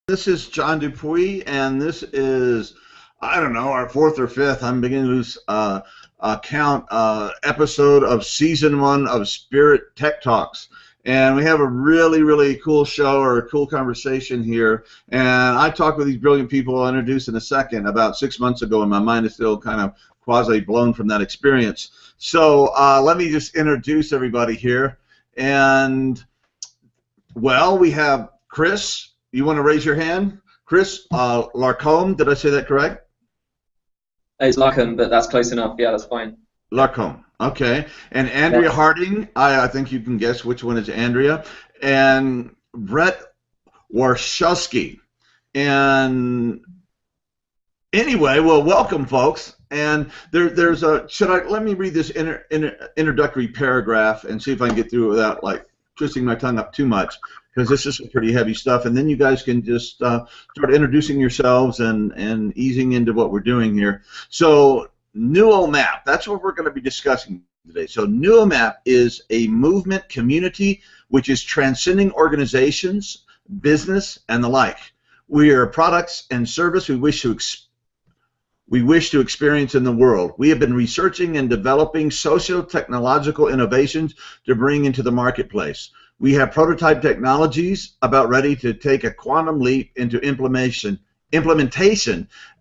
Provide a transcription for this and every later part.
This is John Dupuy, and this is, I don't know, our fourth or fifth, I'm beginning to lose count, episode of season one of Spirit Tech Talks. And we have a really, really cool show or a cool conversation here. And I talked with these brilliant people I'll introduce in a second about 6 months ago, and my mind is still kind of quasi-blown from that experience. So let me just introduce everybody here. And, well, we have Chris. You want to raise your hand? Chris Larcombe, did I say that correct? It's Larcombe, but that's close enough. Yeah, that's fine. Larcombe, okay. And Andrea Harding, I think you can guess which one is Andrea. And Brett Warshawski. And anyway, well, welcome, folks. And there's a, let me read this introductory paragraph and see if I can get through it without, like, twisting my tongue up too much, because this is some pretty heavy stuff, and then you guys can just start introducing yourselves and easing into what we're doing here. So Noomap, that's what we're going to be discussing today. So Noomap is a movement community which is transcending organizations, business, and the like. We are products and service we wish to experience in the world. We have been researching and developing socio-technological innovations to bring into the marketplace. We have prototype technologies about ready to take a quantum leap into implementation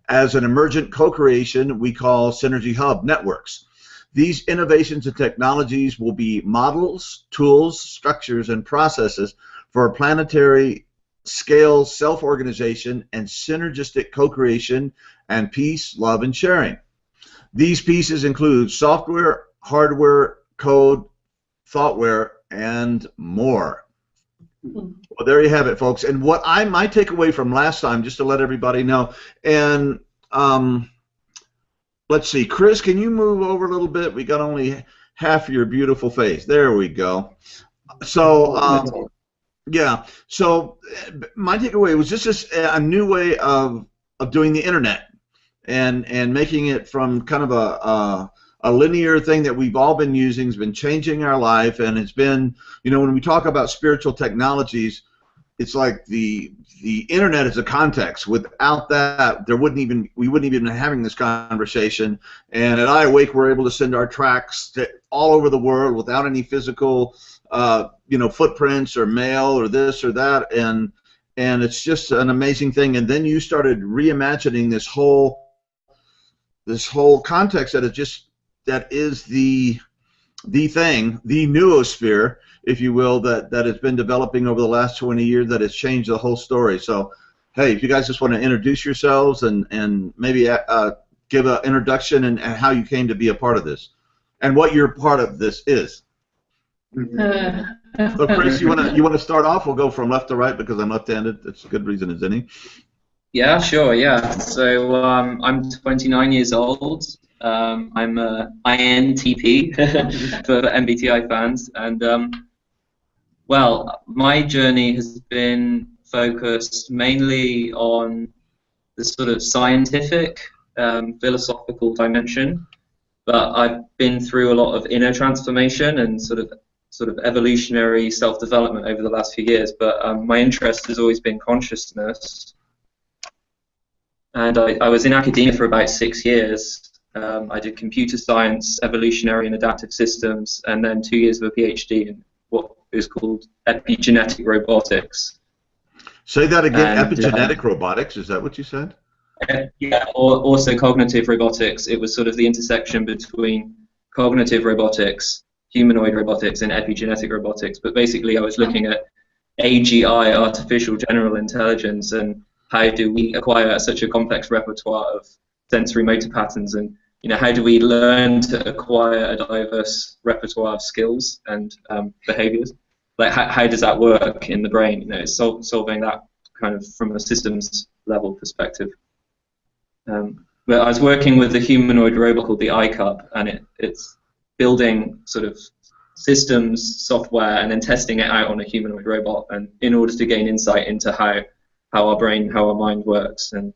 as an emergent co-creation we call Synergy Hub networks. These innovations and technologies will be models, tools, structures, and processes for planetary scale self-organization and synergistic co-creation and peace, love, and sharing. These pieces include software, hardware, code, thoughtware, and more. Well, there you have it, folks. And what my takeaway from last time, just to let everybody know, and let's see, Chris, can you move over a little bit? We got only half your beautiful face. There we go. So, yeah. So my takeaway was just a new way of doing the internet and making it from kind of a linear thing that we've all been using. Has been changing our life, and it's been, you know, when we talk about spiritual technologies, it's like the internet is a context. Without that, we wouldn't even be having this conversation. And at iAwake, we're able to send our tracks to all over the world without any physical footprints or mail or this or that, and it's just an amazing thing. And then you started reimagining this whole context that is the thing, the noosphere, if you will, that has been developing over the last 20 years, that has changed the whole story. So, hey, if you guys just want to introduce yourselves and maybe give an introduction and how you came to be a part of this and what your part of this is. So, Chris, you want to start off? We'll go from left to right because I'm left-handed. That's a good reason as any. Yeah, sure. Yeah. So I'm 29 years old. I'm a INTP for MBTI fans, and well, my journey has been focused mainly on the sort of scientific, philosophical dimension, but I've been through a lot of inner transformation and sort of evolutionary self-development over the last few years, but my interest has always been consciousness. And I was in academia for about 6 years. I did computer science, evolutionary and adaptive systems, and then 2 years of a PhD in what is called epigenetic robotics. Say that again, and, epigenetic robotics, is that what you said? Yeah, or also cognitive robotics. It was sort of the intersection between cognitive robotics, humanoid robotics, and epigenetic robotics. But basically I was looking at AGI, artificial general intelligence, and how do we acquire such a complex repertoire of sensory motor patterns, and how do we learn to acquire a diverse repertoire of skills and behaviors? Like how does that work in the brain? It's solving that kind of from a systems level perspective. But I was working with a humanoid robot called the iCup, and it's building sort of systems, software, and then testing it out on a humanoid robot, and in order to gain insight into how our brain, how our mind works. And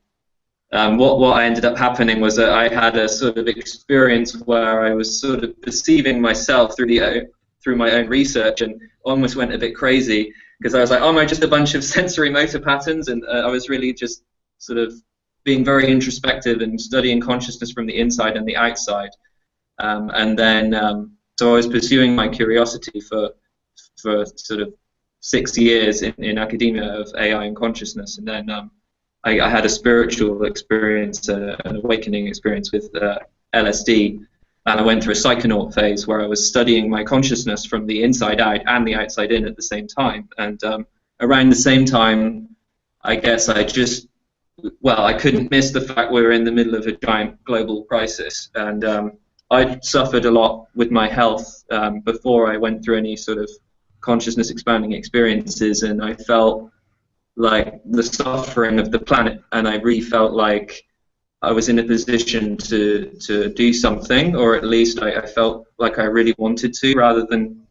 what ended up happening was that I had a sort of experience where I was sort of perceiving myself through my own research, and almost went a bit crazy because I was like, oh, am I just a bunch of sensory motor patterns? And I was really just sort of being very introspective and studying consciousness from the inside and the outside. And then, so I was pursuing my curiosity for sort of 6 years in academia of AI and consciousness. And then I had a spiritual experience, an awakening experience with LSD. And I went through a psychonaut phase where I was studying my consciousness from the inside out and the outside in at the same time. And around the same time, I guess I couldn't miss the fact we were in the middle of a giant global crisis. And I suffered a lot with my health before I went through any sort of consciousness expanding experiences, and I felt like the suffering of the planet, and I really felt like I was in a position to do something, or at least I felt like I really wanted to, rather than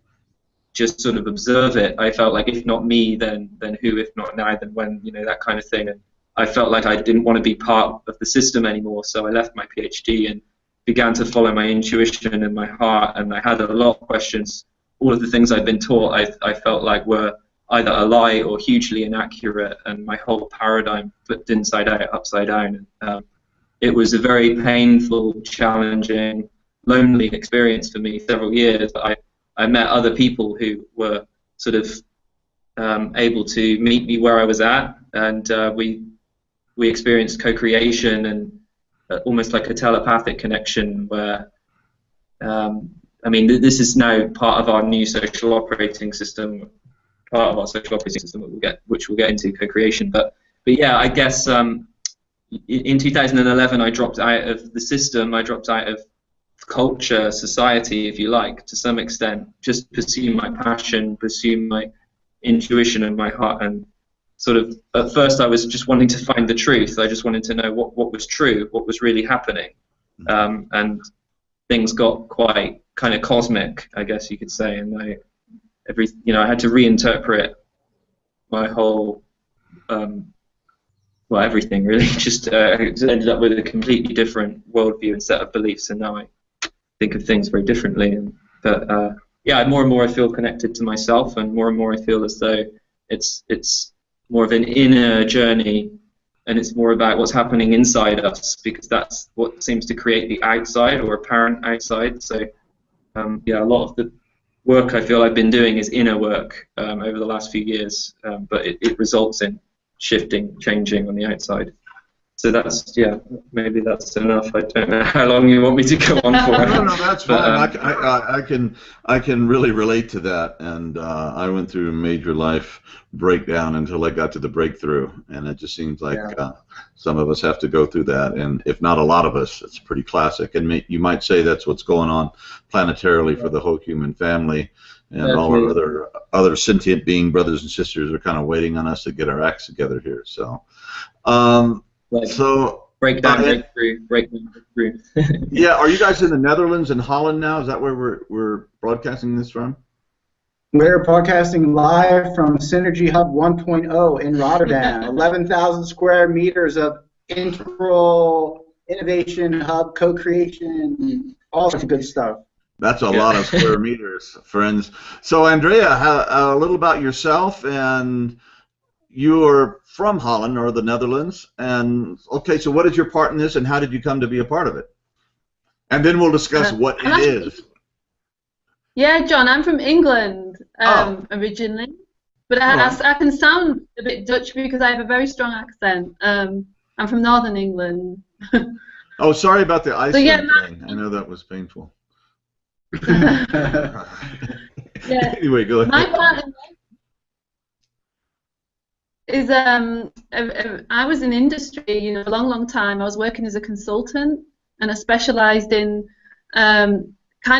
just sort of observe it. I felt like if not me, then who? If not now, then when? You know, that kind of thing. And I felt like I didn't want to be part of the system anymore, so I left my PhD and began to follow my intuition and my heart. And I had a lot of questions. All of the things I'd been taught, I felt like were either a lie or hugely inaccurate, and my whole paradigm flipped inside out, upside down. It was a very painful, challenging, lonely experience for me, several years. But I met other people who were sort of able to meet me where I was at, and we experienced co-creation and almost like a telepathic connection where, I mean, this is now part of our new social operating system, which we'll get into co-creation. But yeah, I guess in 2011 I dropped out of the system. I dropped out of culture, society, if you like, to some extent, just pursue my passion, pursue my intuition and my heart. And sort of at first I was just wanting to find the truth. I just wanted to know what was true, what was really happening. And things got quite kind of cosmic, I guess you could say, and I had to reinterpret my whole, everything really. Just ended up with a completely different worldview and set of beliefs, and now I think of things very differently. But more and more I feel connected to myself, and more I feel as though it's more of an inner journey, and it's more about what's happening inside us, because that's what seems to create the outside or apparent outside. So a lot of the work I feel I've been doing is inner work over the last few years, but it results in shifting, changing on the outside. So that's, maybe that's enough. I don't know how long you want me to go on for. No, that's fine. I can really relate to that, and I went through a major life breakdown until I got to the breakthrough, and it just seems like some of us have to go through that, and if not a lot of us, it's pretty classic. And you might say that's what's going on planetarily for the whole human family, and all our other sentient being brothers and sisters are kind of waiting on us to get our acts together here. So. Break down, break through. Yeah, are you guys in the Netherlands and Holland now? Is that where we're broadcasting this from? We're broadcasting live from Synergy Hub 1.0 in Rotterdam. 11,000 square meters of integral innovation hub, co-creation, all sorts of good stuff. That's a lot of square meters, friends. So, Andrea, a little about yourself, and you are from Holland or the Netherlands, and okay, so what is your part in this, and how did you come to be a part of it? And then we'll discuss what it is. Yeah, John, I'm from England originally, but I can sound a bit Dutch because I have a very strong accent. I'm from Northern England. Oh, sorry about the Iceland thing. I know that was painful. Anyway, go ahead. My part in is I was in industry, a long time. I was working as a consultant, and I specialised in kind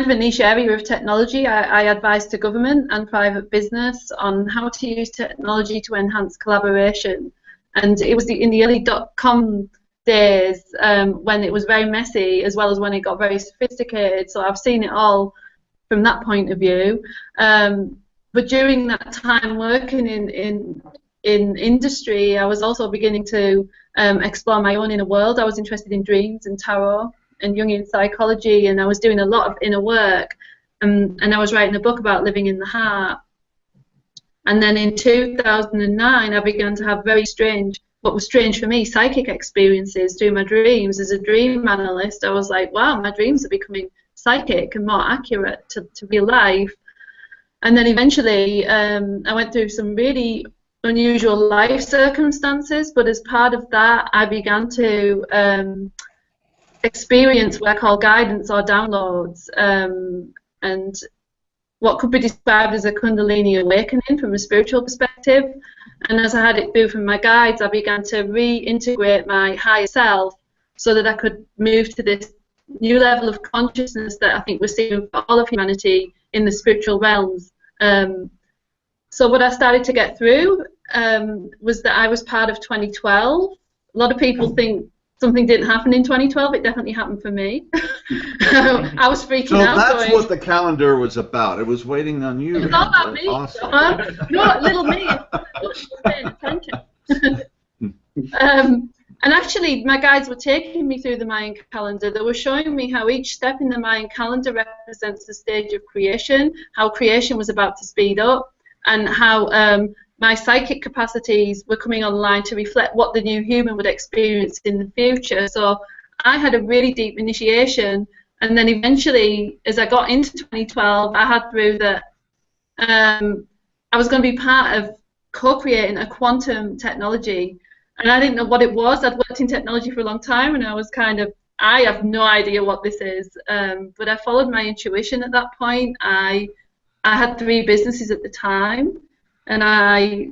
of a niche area of technology. I advised to government and private business on how to use technology to enhance collaboration. And it was in the early .com days when it was very messy, as well as when it got very sophisticated. So I've seen it all from that point of view. But during that time working in industry, I was also beginning to explore my own inner world. I was interested in dreams and tarot and Jungian psychology, and I was doing a lot of inner work, and I was writing a book about living in the heart. And then in 2009, I began to have very strange, what was strange for me, psychic experiences through my dreams. As a dream analyst, I was like, wow, my dreams are becoming psychic and more accurate to real life. And then eventually, I went through some really unusual life circumstances, but as part of that, I began to experience what I call guidance or downloads, and what could be described as a Kundalini awakening from a spiritual perspective. And as I had it through from my guides, I began to reintegrate my higher self so that I could move to this new level of consciousness that I think we're seeing for all of humanity in the spiritual realms. So what I started to get through was that I was part of 2012. A lot of people think something didn't happen in 2012. It definitely happened for me. I was freaking out. So that's what the calendar was about. It was waiting on you. It's not about me. Awesome. No, little me. I was paying attention. And actually, my guides were taking me through the Mayan calendar. They were showing me how each step in the Mayan calendar represents the stage of creation, how creation was about to speed up, and how my psychic capacities were coming online to reflect what the new human would experience in the future. So I had a really deep initiation, and then eventually, as I got into 2012, I had through that I was going to be part of co-creating a quantum technology, and I didn't know what it was. I'd worked in technology for a long time, and I was kind of, I have no idea what this is, but I followed my intuition at that point. I had 3 businesses at the time, and I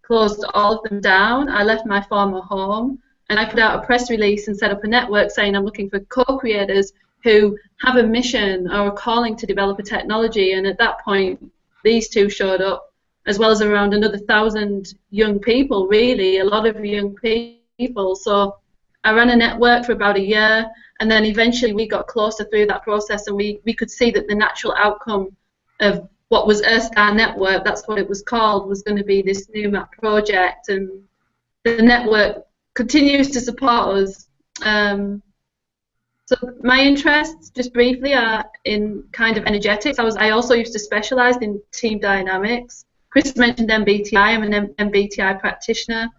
closed all of them down. I left my former home, and I put out a press release and set up a network saying I'm looking for co-creators who have a mission or a calling to develop a technology. And at that point, these 2 showed up, as well as around another 1,000 young people, really, a lot of young people. So I ran a network for about a year, and then eventually we got closer through that process, and we could see that the natural outcome of what was Earthstar Network, that's what it was called, was going to be this Noomap project, and the network continues to support us. So my interests, just briefly, are in kind of energetics. I also used to specialize in team dynamics. Chris mentioned MBTI. I'm an MBTI practitioner.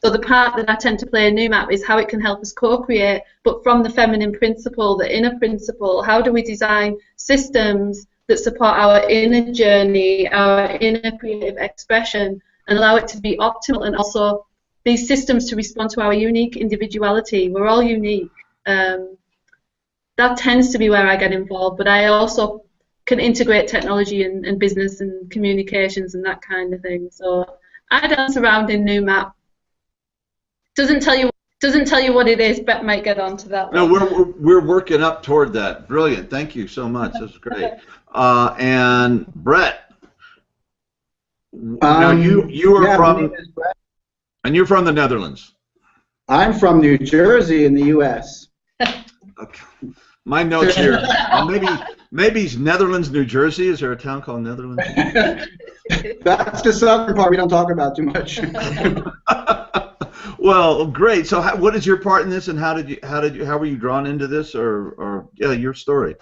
So the part that I tend to play in Noomap is how it can help us co-create, but from the feminine principle, the inner principle. How do we design systems that support our inner journey, our inner creative expression, and allow it to be optimal, and also these systems to respond to our unique individuality. We're all unique. That tends to be where I get involved, but I also can integrate technology and business and communications and that kind of thing. So I dance around in Noomap. Doesn't tell you what it is, but might get onto that. No, we're working up toward that. Brilliant. Thank you so much. That's great. And Brett, now you are from, and you're from the Netherlands. I'm from New Jersey in the U.S. Okay. My notes here. Maybe it's Netherlands, New Jersey. Is there a town called Netherlands? That's the southern part we don't talk about too much. Well, great. So, what is your part in this, and how were you drawn into this, or yeah, your story?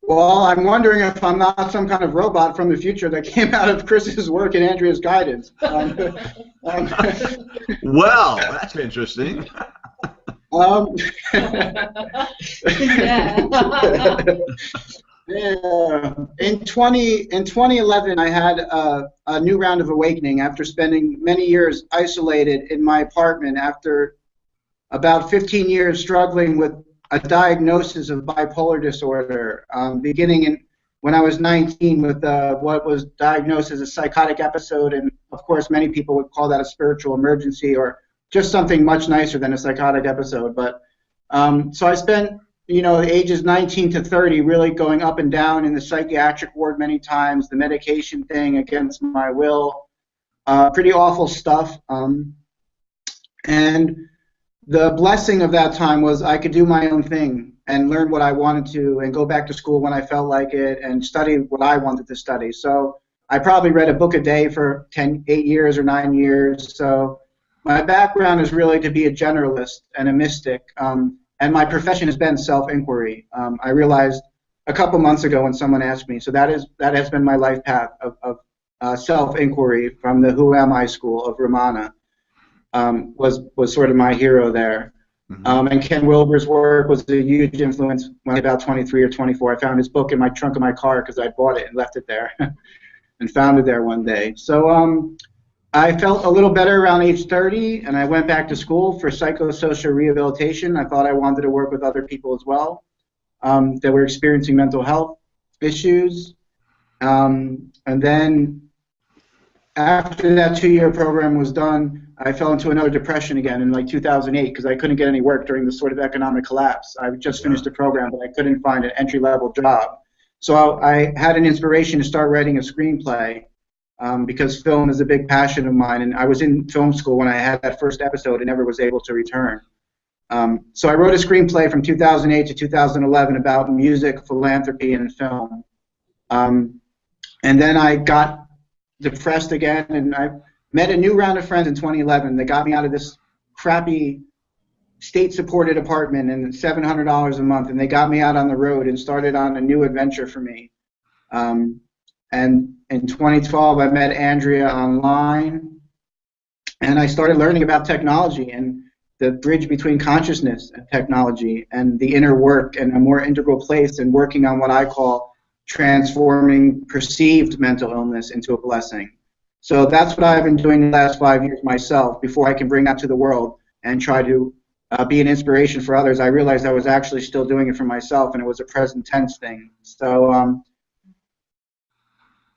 Well, I'm wondering if I'm not some kind of robot from the future that came out of Chris's work and Andrea's guidance. Well, that's interesting. Yeah. In 2011, I had a new round of awakening after spending many years isolated in my apartment after about 15 years struggling with a diagnosis of bipolar disorder, beginning when I was 19 with what was diagnosed as a psychotic episode, and of course many people would call that a spiritual emergency or just something much nicer than a psychotic episode. But so I spent ages 19 to 30 really going up and down in the psychiatric ward many times, the medication thing against my will, pretty awful stuff. And the blessing of that time was I could do my own thing and learn what I wanted to and go back to school when I felt like it and study what I wanted to study. So I probably read a book a day for 8 years or 9 years. So my background is really to be a generalist and a mystic. And my profession has been self-inquiry. I realized a couple months ago when someone asked me. So that has been my life path of self-inquiry from the Who Am I School of Ramana, was sort of my hero there. And Ken Wilber's work was a huge influence when I was about 23 or 24. I found his book in my trunk of my car because I bought it and left it there and found it there one day. So I felt a little better around age 30, and I went back to school for psychosocial rehabilitation. I thought I wanted to work with other people as well that were experiencing mental health issues. And then after that 2-year program was done, I fell into another depression again in like 2008 because I couldn't get any work during the sort of economic collapse. I just finished the program, but I couldn't find an entry-level job. So I had an inspiration to start writing a screenplay because film is a big passion of mine, and I was in film school when I had that first episode and never was able to return. So I wrote a screenplay from 2008 to 2011 about music, philanthropy, and film. And then I got depressed again, and I met a new round of friends in 2011 that got me out of this crappy state-supported apartment and $700 a month, and they got me out on the road and started on a new adventure for me. And in 2012, I met Andrea online, and I started learning about technology and the bridge between consciousness and technology and the inner work and a more integral place and working on what I call transforming perceived mental illness into a blessing. So that's what I've been doing the last 5 years myself before I can bring that to the world and try to be an inspiration for others. I realized I was actually still doing it for myself, and it was a present tense thing. So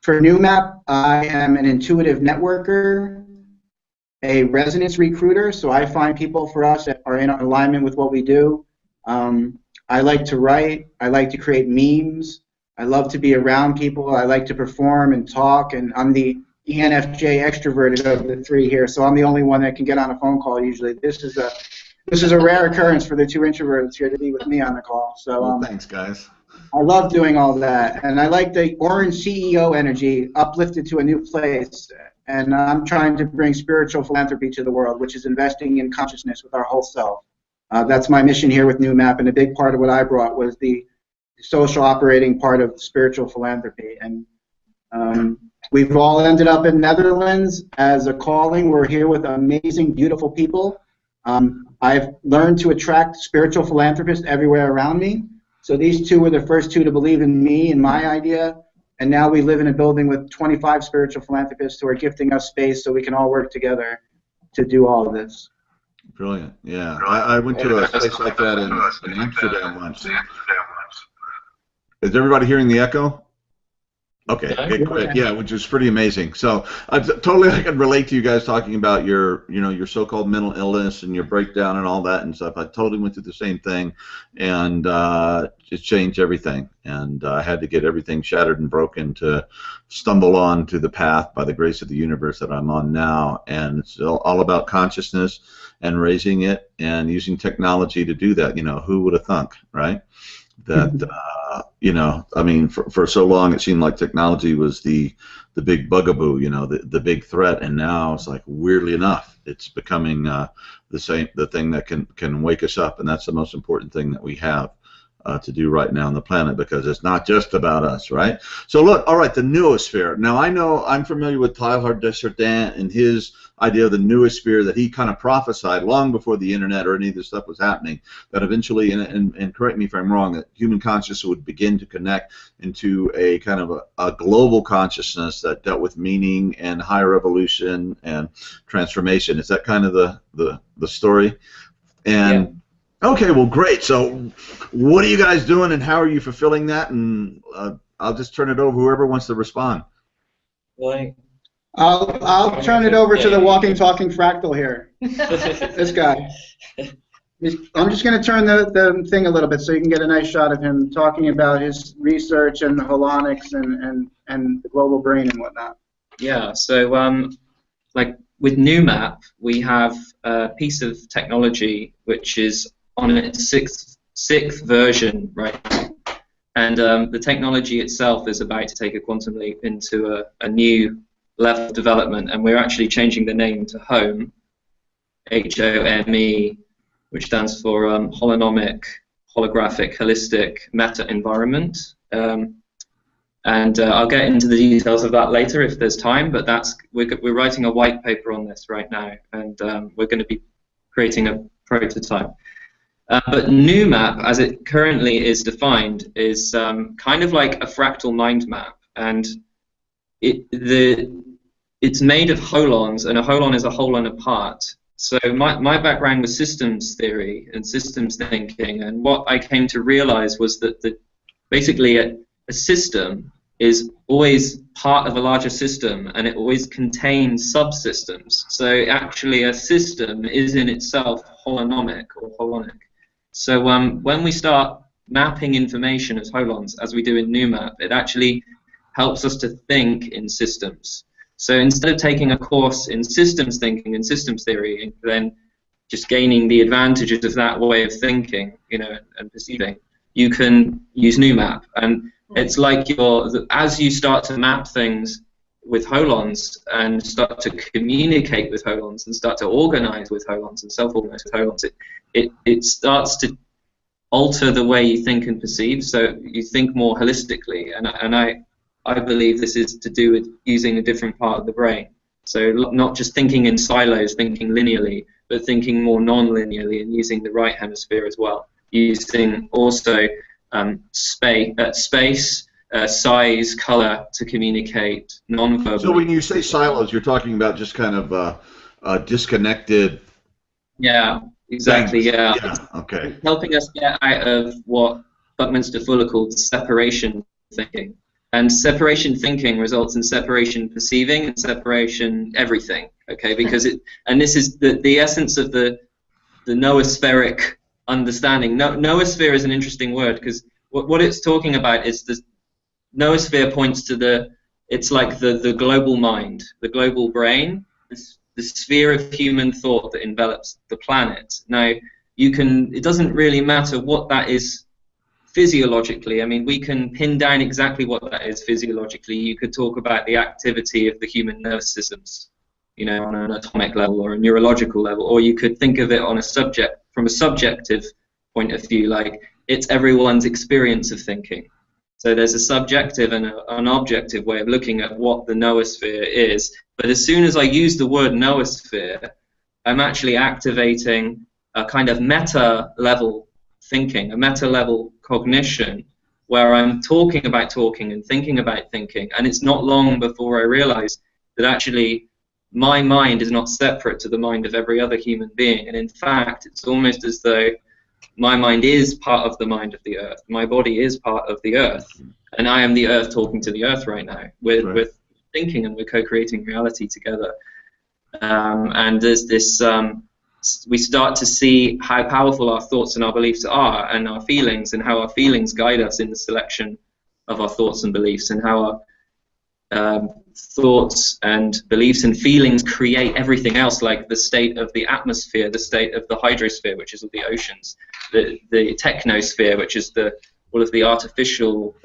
for Noomap, I am an intuitive networker, a resonance recruiter, so I find people for us that are in alignment with what we do. I like to write. I like to create memes. I love to be around people. I like to perform and talk, and I'm the ENFJ extroverted of the three here, so I'm the only one that can get on a phone call usually. This is a rare occurrence for the two introverts here to be with me on the call. So well, thanks, guys. I love doing all that, and I like the orange CEO energy uplifted to a new place, and I'm trying to bring spiritual philanthropy to the world, which is investing in consciousness with our whole self. That's my mission here with Noomap, and a big part of what I brought was the social operating part of spiritual philanthropy. And we've all ended up in Netherlands as a calling. We're here with amazing, beautiful people. I've learned to attract spiritual philanthropists everywhere around me. So these two were the first two to believe in me and my idea. And now we live in a building with 25 spiritual philanthropists who are gifting us space so we can all work together to do all of this. Brilliant. Yeah. I went to a place like that in Amsterdam once. Is everybody hearing the echo? Okay, great. Yeah, which is pretty amazing. So I can relate to you guys talking about your so-called mental illness and your breakdown and all that and stuff. I totally went through the same thing, and it changed everything. And I had to get everything shattered and broken to stumble on to the path by the grace of the universe that I'm on now. And it's all about consciousness and raising it and using technology to do that. Who would have thunk, right? That I mean, for so long it seemed like technology was the big bugaboo, the big threat, and now it's like, weirdly enough, it's becoming the thing that can wake us up, and that's the most important thing that we have to do right now on the planet, because it's not just about us, right? So look, all right, the noosphere. Now I'm familiar with Teilhard de Chardin and his idea of the noosphere that he kind of prophesied long before the internet or any of this stuff was happening, that eventually, and correct me if I'm wrong, that human consciousness would begin to connect into a kind of a global consciousness that dealt with meaning and higher evolution and transformation. Is that kind of the story? And yeah. Okay, well, great. So what are you guys doing, and how are you fulfilling that? And I'll just turn it over whoever wants to respond. I'll turn it over to the walking, talking fractal here. This guy. I'm just going to turn the thing a little bit so you can get a nice shot of him talking about his research and the holonics and the global brain and whatnot. Yeah, so like with Noomap, we have a piece of technology which is on its sixth version right now. And the technology itself is about to take a quantum leap into a new level of development, and we're actually changing the name to HOME, H-O-M-E, which stands for Holonomic, Holographic, Holistic Meta Environment. And I'll get into the details of that later if there's time, but we're writing a white paper on this right now, and we're going to be creating a prototype. But Noomap, as it currently is defined, is kind of like a fractal mind map, and it's made of holons, and a holon is a holon apart. So my background was systems theory and systems thinking, and what I came to realize was that basically a system is always part of a larger system, and it always contains subsystems. So actually a system is in itself holonomic or holonic. So when we start mapping information as holons, as we do in Noomap, it actually helps us to think in systems. So instead of taking a course in systems thinking and systems theory, and then just gaining the advantages of that way of thinking, and perceiving, you can use Noomap. And it's like as you start to map things with holons and start to communicate with holons and start to organize with holons and self-organize with holons, it starts to alter the way you think and perceive. So you think more holistically, and I believe this is to do with using a different part of the brain. So not just thinking in silos, thinking linearly, but thinking more non-linearly and using the right hemisphere as well. Using also space, size, color to communicate non-verbally. So when you say silos, you're talking about just kind of disconnected. Yeah, exactly. Things. Yeah. Okay. It's helping us get out of what Buckminster Fuller called separation thinking. And separation thinking results in separation perceiving and separation everything. Okay, because this is the essence of the noospheric understanding. Noosphere is an interesting word because what it's talking about is the noosphere points to it's like the global mind, the global brain, the sphere of human thought that envelops the planet. Now, it doesn't really matter what that is physiologically. I mean, we can pin down exactly what that is physiologically. You could talk about the activity of the human nervous systems, on an atomic level or a neurological level, or you could think of it from a subjective point of view, like it's everyone's experience of thinking. So there's a subjective and an objective way of looking at what the noosphere is. But as soon as I use the word noosphere, I'm actually activating a kind of meta-level thinking, a meta-level cognition, where I'm talking about talking and thinking about thinking. And it's not long before I realize that actually my mind is not separate to the mind of every other human being. And in fact, it's almost as though my mind is part of the mind of the earth. My body is part of the earth. And I am the earth talking to the earth right now. We're thinking and we're co-creating reality together. And there's this, we start to see how powerful our thoughts and our beliefs are, and our feelings, and how our feelings guide us in the selection of our thoughts and beliefs, and how our thoughts and beliefs and feelings create everything else, like the state of the atmosphere, the state of the hydrosphere, which is all the oceans, the technosphere, which is all of the artificial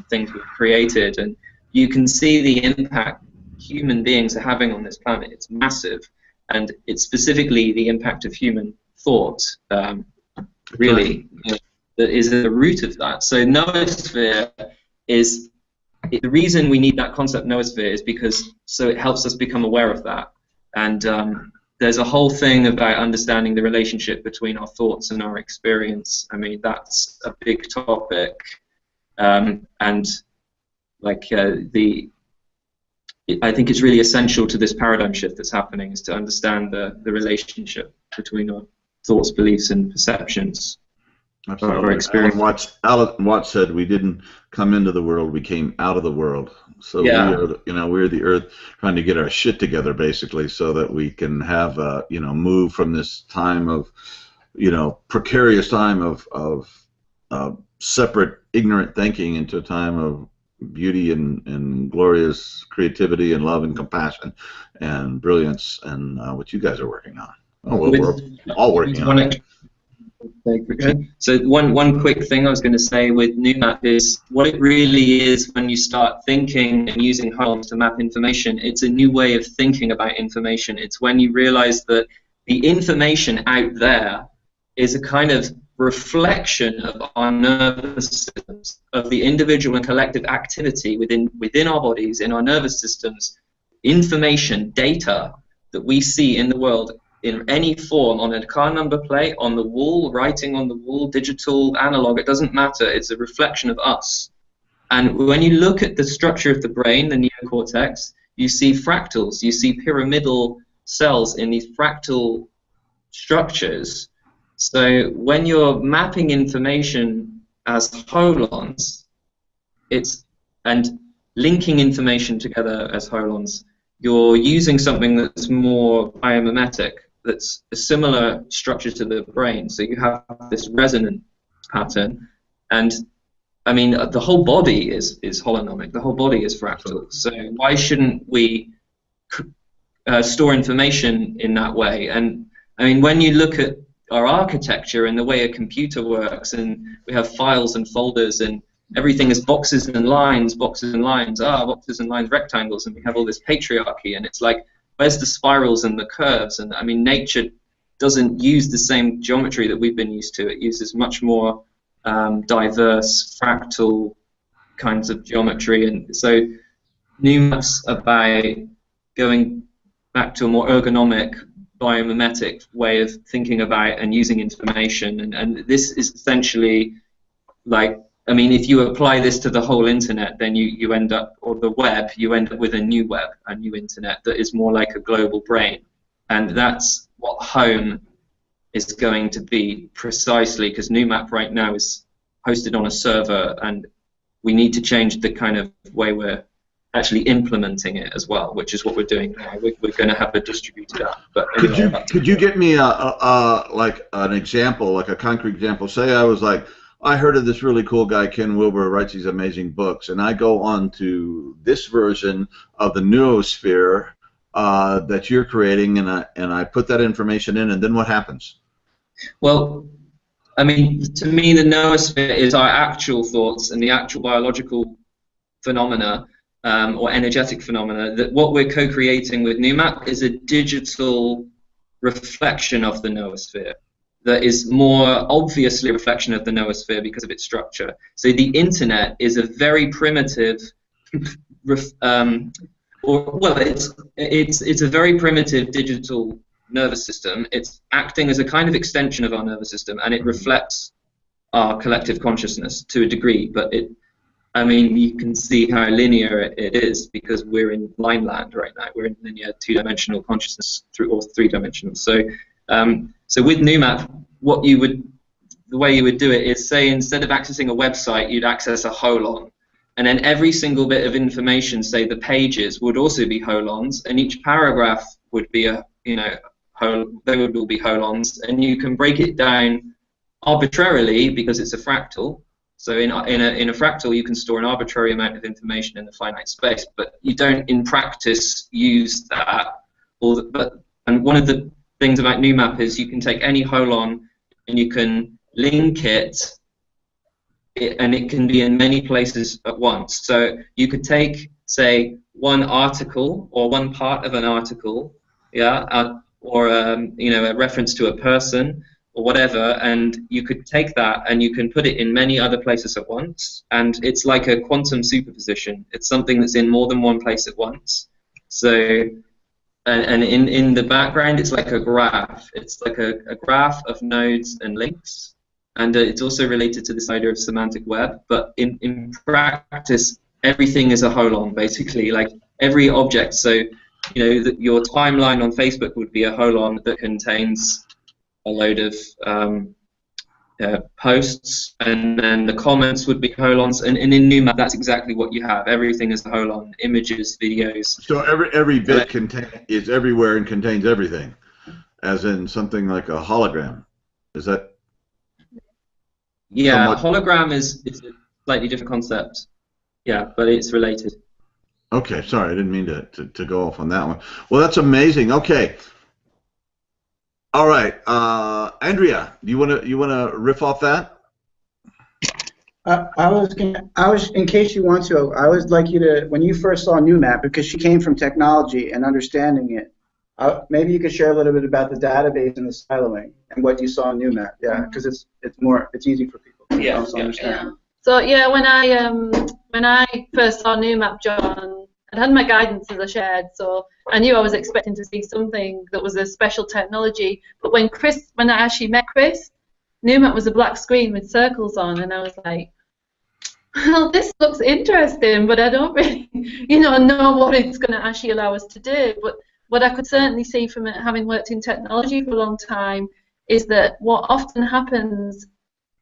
things we've created. And you can see the impact human beings are having on this planet. It's massive, and it's specifically the impact of human thought, really, that is at the root of that. So noosphere is the reason we need that concept noosphere is because it helps us become aware of that. And there's a whole thing about understanding the relationship between our thoughts and our experience. I mean, that's a big topic, and like I think it's really essential to this paradigm shift that's happening, is to understand the relationship between our thoughts, beliefs, and perceptions. Absolutely. Alan Watts said, "We didn't come into the world; we came out of the world." So yeah. we're the Earth trying to get our shit together, basically, so that we can have move from this time of precarious time of separate, ignorant thinking into a time of beauty and glorious creativity and love and compassion and brilliance, and what you guys are working on. Oh, well, we're all working on it. So one quick thing I was going to say with Noomap is what it really is when you start thinking and using holons to map information. It's a new way of thinking about information. It's when you realize that the information out there is a kind of reflection of our nervous systems, of the individual and collective activity within our bodies, in our nervous systems, information, data that we see in the world in any form, on a car number plate, on the wall, writing on the wall, digital, analog, it doesn't matter. It's a reflection of us. And when you look at the structure of the brain, the neocortex, you see fractals, you see pyramidal cells in these fractal structures. So when you're mapping information as holons, and linking information together as holons, you're using something that's more biomimetic, that's a similar structure to the brain. So you have this resonant pattern, and I mean, the whole body is holonomic. The whole body is fractal. So why shouldn't we store information in that way? And I mean, when you look at our architecture and the way a computer works, and we have files and folders, and everything is boxes and lines, boxes and lines, boxes and lines, rectangles, and we have all this patriarchy, and it's like, where's the spirals and the curves? And I mean, nature doesn't use the same geometry that we've been used to. It uses much more diverse, fractal kinds of geometry, and so Noomap's about going back to a more ergonomic, biomimetic way of thinking about and using information, and this is essentially like, I mean, if you apply this to the whole internet, then you end up, or the web, you end up with a new web, a new internet that is more like a global brain, and that's what home is going to be, precisely because Noomap right now is hosted on a server, and we need to change the kind of way we're actually implementing it as well, which is what we're doing now. We're going to have a distributed app. But anyway, could you get me like an example, like a concrete example? Say I was like, I heard of this really cool guy, Ken Wilber, writes these amazing books, and I go on to this version of the noosphere that you're creating, and I put that information in, and then what happens? Well, I mean, to me, the noosphere is our actual thoughts and the actual biological phenomena or energetic phenomena. That what we're co-creating with Noomap is a digital reflection of the noosphere that is more obviously a reflection of the noosphere because of its structure. So the internet is a very primitive, it's a very primitive digital nervous system. It's acting as a kind of extension of our nervous system, and it reflects our collective consciousness to a degree, but I mean, you can see how linear it is because we're in line land right now. We're in linear two-dimensional consciousness or three-dimensional. So, so with Noomap, the way you would do it is, say, instead of accessing a website, you'd access a holon, and then every single bit of information, say the pages, would also be holons, and each paragraph would be they would all be holons, and you can break it down arbitrarily because it's a fractal. So in a fractal, you can store an arbitrary amount of information in a finite space, but you don't, in practice, use that. And one of the things about Noomap is you can take any holon and you can link it, and it can be in many places at once. So you could take, say, one article or one part of an article, or a reference to a person or whatever, and you could take that and you can put it in many other places at once, and it's like a quantum superposition. It's something that's in more than one place at once. So, and in the background, it's like a graph. It's like a graph of nodes and links, and it's also related to this idea of semantic web. But in practice, everything is a holon, basically, like every object. So, your timeline on Facebook would be a holon that contains a load of posts, and then the comments would be holons, and in Noomap that's exactly what you have. Everything is a holon, images, videos. So every bit is everywhere and contains everything, as in something like a hologram. Is that? Yeah, hologram is a slightly different concept. Yeah, but it's related. Okay, sorry, I didn't mean to go off on that one. Well, that's amazing. Okay. All right, Andrea, you wanna riff off that? I was in case you want to. I would like you to, when you first saw Noomap, because she came from technology and understanding it. Maybe you could share a little bit about the database and the siloing and what you saw in Noomap. Yeah, because it's easy for people to also understand. Yeah. So yeah, when I first saw Noomap, John, I had my guidance as I shared, so I knew I was expecting to see something that was a special technology. But when I actually met Chris, Noomap was a black screen with circles on, and I was like, well, this looks interesting, but I don't really, know what it's going to actually allow us to do. But what I could certainly see from it, having worked in technology for a long time, is that what often happens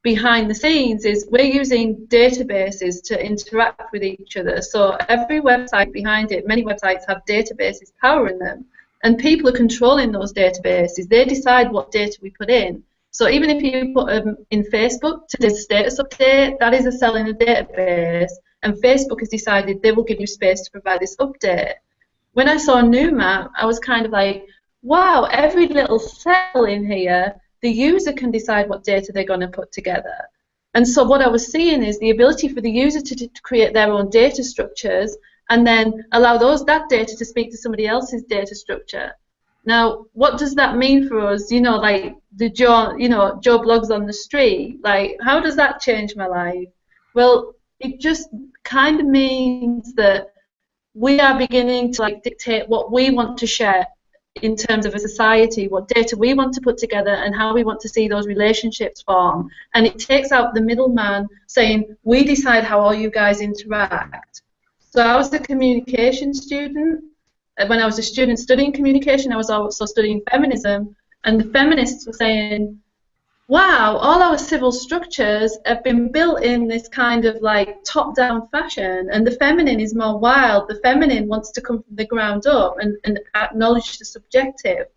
behind the scenes is we're using databases to interact with each other. So every website behind it, many websites have databases powering them, and people are controlling those databases. They decide what data we put in. So even if you put in Facebook to do a status update, that is a cell in a database, and Facebook has decided they will give you space to provide this update. When I saw Noomap, I was kind of like, wow, every little cell in here, the user can decide what data they're going to put together. And so what I was seeing is the ability for the user to create their own data structures and then allow that data to speak to somebody else's data structure. Now, what does that mean for us? Like the Joe blogs on the street. Like, how does that change my life? Well, it just kind of means that we are beginning to dictate what we want to share in terms of a society, what data we want to put together and how we want to see those relationships form. And it takes out the middleman saying, we decide how all you guys interact. So I was a communication student. When I was a student studying communication, I was also studying feminism, and the feminists were saying, wow, all our civil structures have been built in this kind of top-down fashion, and the feminine is more wild. The feminine wants to come from the ground up and acknowledge the subjective.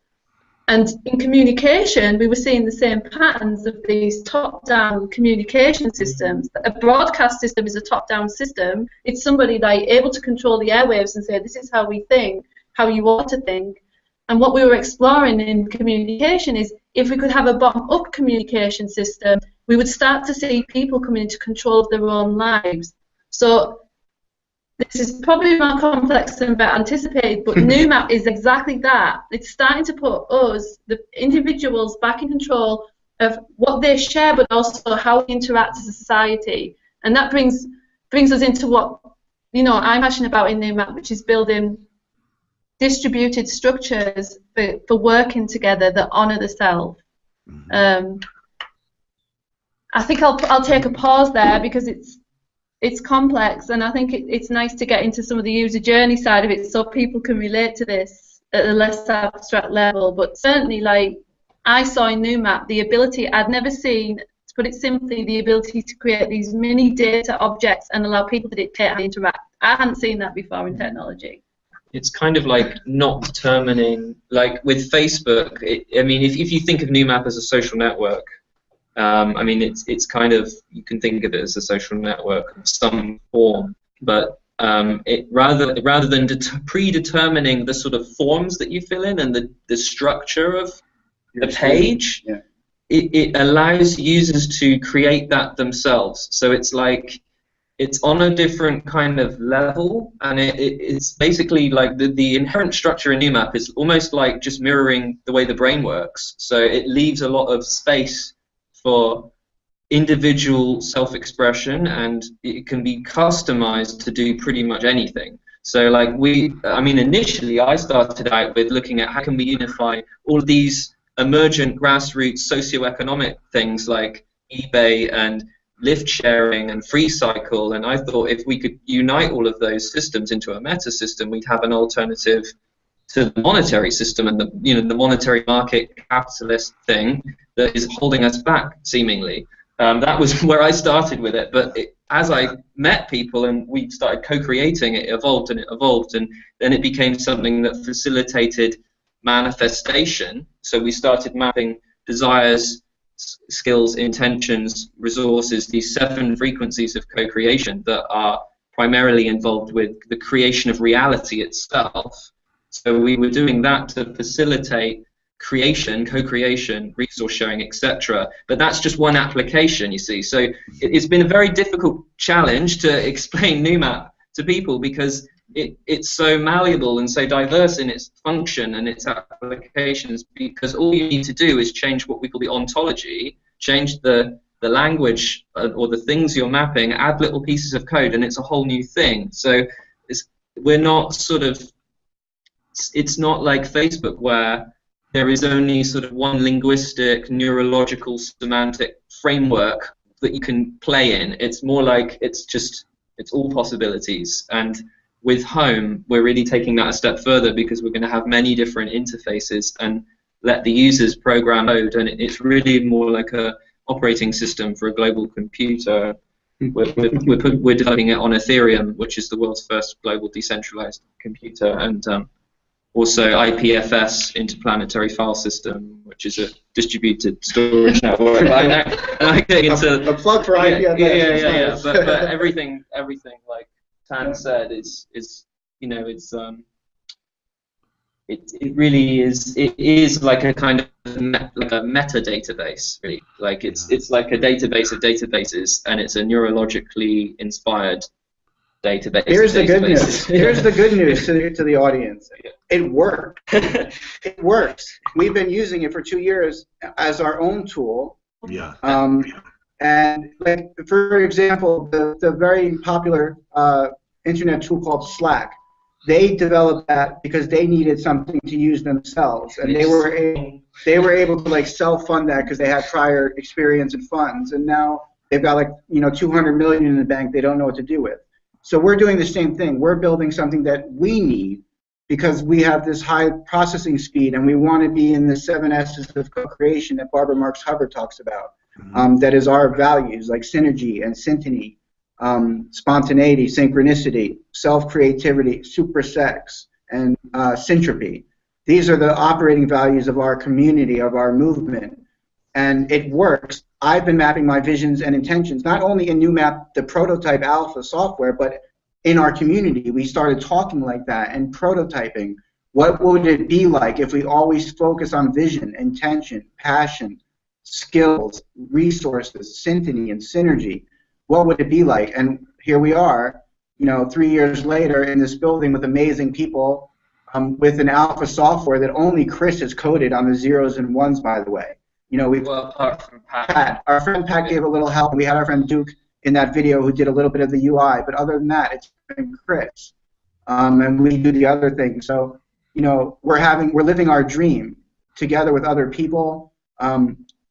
And in communication, we were seeing the same patterns of these top-down communication systems. A broadcast system is a top-down system. It's somebody able to control the airwaves and say, this is how we think, how you ought to think. And what we were exploring in communication is if we could have a bottom-up communication system, we would start to see people coming into control of their own lives. So this is probably more complex than I anticipated, but Noomap is exactly that. It's starting to put us, the individuals, back in control of what they share, but also how we interact as a society. And that brings us into what I'm passionate about in Noomap, which is building distributed structures for working together that honour the self. I think I'll take a pause there because it's complex, and I think it's nice to get into some of the user journey side of it so people can relate to this at a less abstract level. But certainly, I saw in Noomap the ability I'd never seen, to put it simply, the ability to create these mini data objects and allow people to dictate how they interact. I hadn't seen that before in technology. It's kind of not determining, with Facebook, if you think of Noomap as a social network, it's kind of, you can think of it as a social network of some form, but rather than predetermining the sort of forms that you fill in and the structure of the page, it allows users to create that themselves. So it's on a different kind of level, and it's basically the inherent structure in Noomap is almost like just mirroring the way the brain works. So it leaves a lot of space for individual self-expression, and it can be customized to do pretty much anything. So initially I started out with looking at how can we unify all of these emergent grassroots socioeconomic things like eBay and lift sharing and free cycle, and I thought if we could unite all of those systems into a meta system, we'd have an alternative to the monetary system and the monetary market capitalist thing that is holding us back seemingly. That was where I started with it, but as I met people and we started co-creating, it evolved, and then it became something that facilitated manifestation. So we started mapping desires, skills, intentions, resources, these 7 frequencies of co-creation that are primarily involved with the creation of reality itself. So we were doing that to facilitate creation, co-creation, resource sharing, etc. But that's just one application, you see. So it's been a very difficult challenge to explain Noomap to people because it's so malleable and so diverse in its function and its applications, because all you need to do is change what we call the ontology, change the language or the things you're mapping, add little pieces of code, and it's a whole new thing. So we're not sort of, it's not like Facebook where there is only sort of one linguistic, neurological, semantic framework that you can play in. It's more like it's all possibilities. And with Home, we're really taking that a step further, because we're going to have many different interfaces and let the users program code, and it's really more like a operating system for a global computer. We're developing it on Ethereum, which is the world's first global decentralized computer, and also IPFS, Interplanetary File System, which is a distributed storage network. I get into a plug for IPFS. Yeah. But everything like Tan said is you know, it really is. It is like a kind of like a meta database, really. Like it's like a database of databases, and it's a neurologically inspired database. Here's the good news. Here's the good news to the audience. It worked. It works. We've been using it for 2 years as our own tool. Yeah. And like, for example, the very popular internet tool called Slack. They developed that because they needed something to use themselves, and they were able to like self-fund that because they had prior experience and funds, and now they've got like 200 million in the bank they don't know what to do with. So we're doing the same thing. We're building something that we need because we have this high processing speed, and we want to be in the 7 S's of co-creation that Barbara Marx Hubbard talks about. That is our values, like synergy and synteny. Spontaneity, synchronicity, self-creativity, supersex, and syntropy. These are the operating values of our community, of our movement, and it works. I've been mapping my visions and intentions, not only in Noomap, the prototype alpha software, but in our community. We started talking like that and prototyping. What would it be like if we always focus on vision, intention, passion, skills, resources, synteny, and synergy? What would it be like? And here we are, 3 years later in this building with amazing people, with an alpha software that only Chris has coded on the zeros and ones, by the way. Well, apart from Pat. Our friend Pat gave a little help, and we had our friend Duke in that video who did a little bit of the UI. But other than that, it's been Chris, and we do the other things. So, we're living our dream together with other people.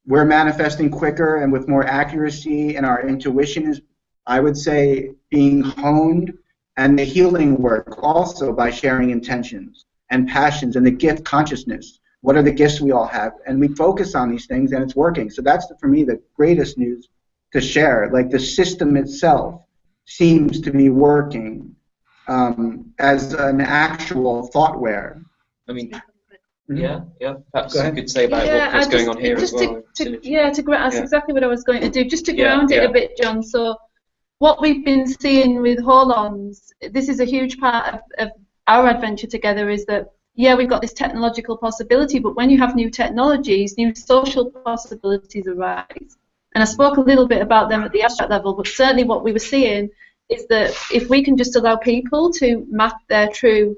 We're manifesting quicker and with more accuracy, and our intuition is, I would say, being honed, and the healing work also by sharing intentions and passions and the gift consciousness. What are the gifts we all have? And we focus on these things, and it's working. So that's, for me, the greatest news to share. Like, the system itself seems to be working as an actual thoughtware. I mean, yeah. Perhaps you could say about what's going on here as well. That's exactly what I was going to do. Just to ground it a bit, John. So, what we've been seeing with Holons, this is a huge part of our adventure together, is that we've got this technological possibility, but when you have new technologies, new social possibilities arise. And I spoke a little bit about them at the abstract level, but certainly what we were seeing is that if we can just allow people to map their true